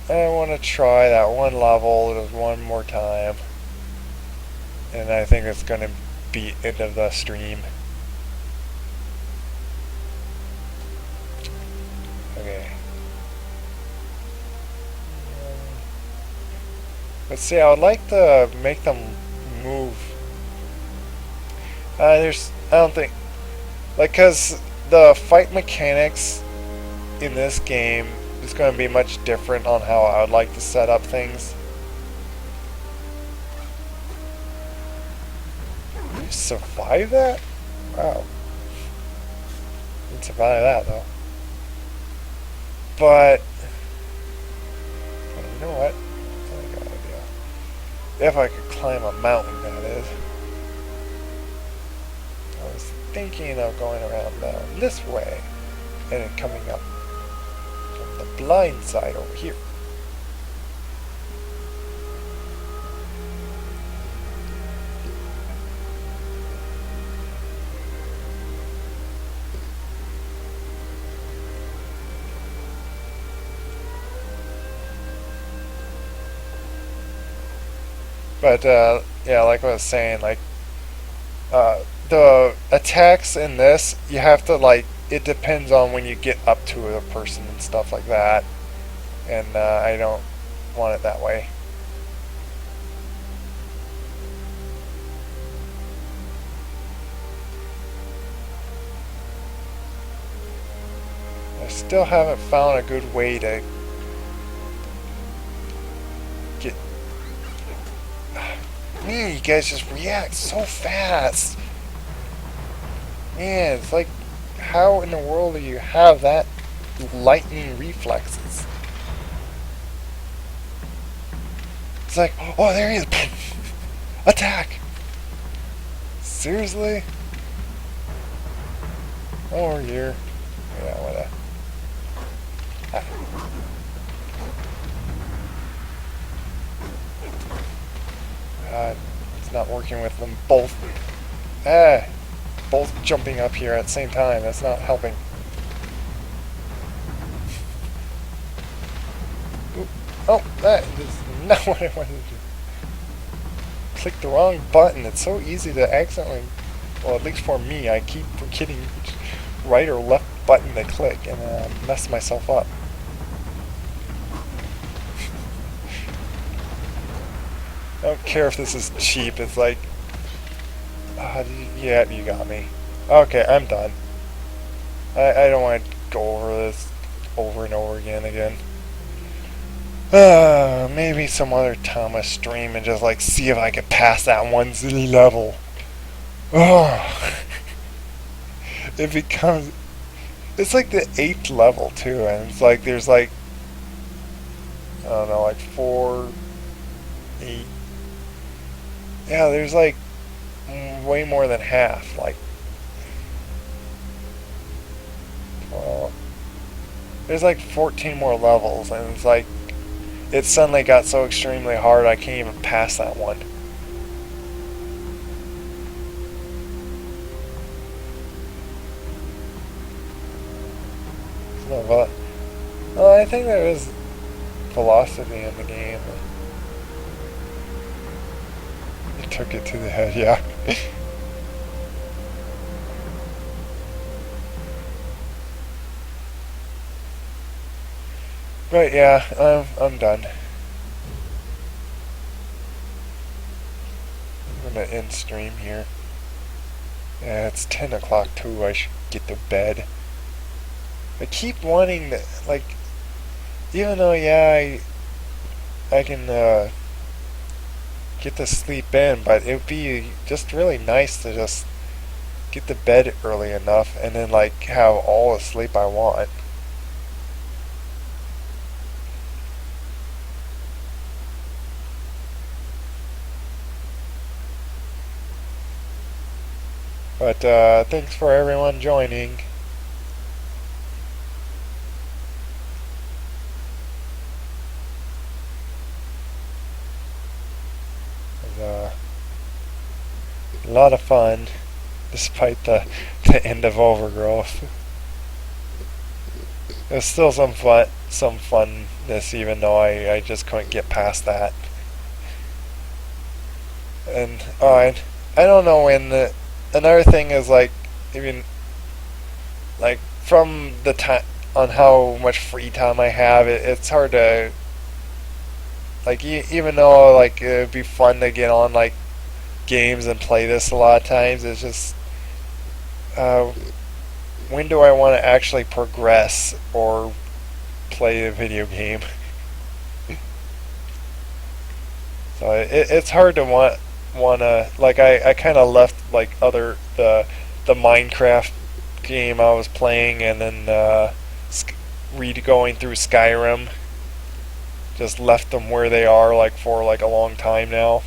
I want to try that one level one more time, and I think it's going to be end of the stream. Okay. Let's see, I would like to make them move. I don't think, like, cause the fight mechanics in this game is going to be much different on how I would like to set up things. You survive that? Wow. Didn't survive that though. But you know what? I got an idea. If I could climb a mountain, that is. I was thinking of going around down this way and then coming up from the blind side over here. But yeah, like I was saying, like the attacks in this, you have to, like, it depends on when you get up to a person and stuff like that, and I don't want it that way. I still haven't found a good way to get. Man, you guys just react so fast. Man, it's like, how in the world do you have that lightning reflexes? It's like, oh, there he is. Attack. Seriously? Over here. Yeah, what it's not working with them both. Both jumping up here at the same time. That's not helping. Oop. Oh, that is not what I wanted to do. Click the wrong button. It's so easy to accidentally, well, at least for me, I keep forgetting which right or left button to click and mess myself up. I don't care if this is cheap. It's like, yeah, you got me. Okay, I'm done. I don't want to go over this over and over again. Maybe some other time I stream and just, like, see if I can pass that one silly level. Oh. It becomes, it's like the 8th level too, and it's like there's like, I don't know, like 4, 8. Yeah, there's like way more than half, like, well, there's like 14 more levels, and it's like it suddenly got so extremely hard I can't even pass that one. So, well, I think there is velocity in the game. It took it to the head, yeah. But yeah, I'm done. I'm gonna end stream here. Yeah, it's 10 o'clock too. I should get to bed. I keep wanting to, like, even though, yeah, I can get to sleep in, but it would be just really nice to just get to bed early enough and then, like, have all the sleep I want. But thanks for everyone joining. It was a lot of fun, despite the end of Overgrowth. There's still some funness, even though I just couldn't get past that. And I don't know when another thing is, like, even like from the time on how much free time I have, it's hard to, like, even though, like, it'd be fun to get on, like, games and play this a lot of times, it's just when do I want to actually progress or play a video game? So it's hard to wanna, like, I kind of left, like, the Minecraft game I was playing, and then going through Skyrim. Just left them where they are, like, for, like, a long time now.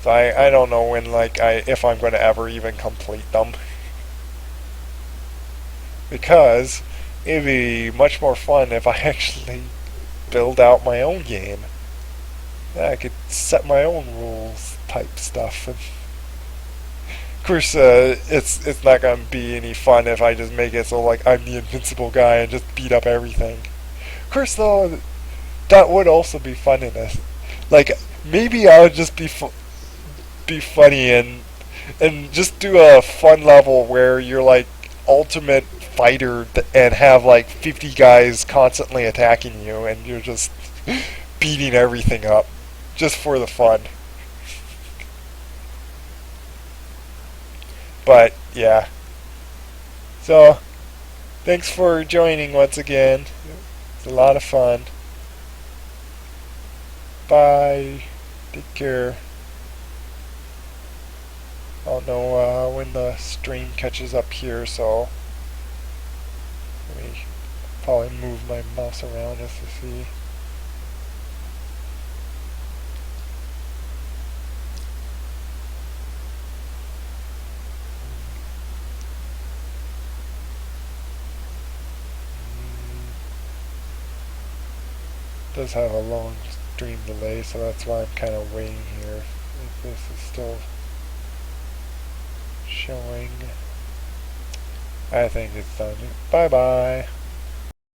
So I don't know when, like, if I'm going to ever even complete them. Because it'd be much more fun if I actually build out my own game. I could set my own rules type stuff. And of course, it's not gonna be any fun if I just make it so, like, I'm the invincible guy and just beat up everything. Of course, though, that would also be fun in this. Like, maybe I would just be funny and just do a fun level where you're, like, ultimate fighter and have, like, 50 guys constantly attacking you, and you're just beating everything up just for the fun. But yeah, so thanks for joining once again. It's a lot of fun. Bye. Take care. I don't know when the stream catches up here, so let me probably move my mouse around just to see. It does have a long stream delay, so that's why I'm kind of waiting here. If this is still showing, I think it's done. Bye bye.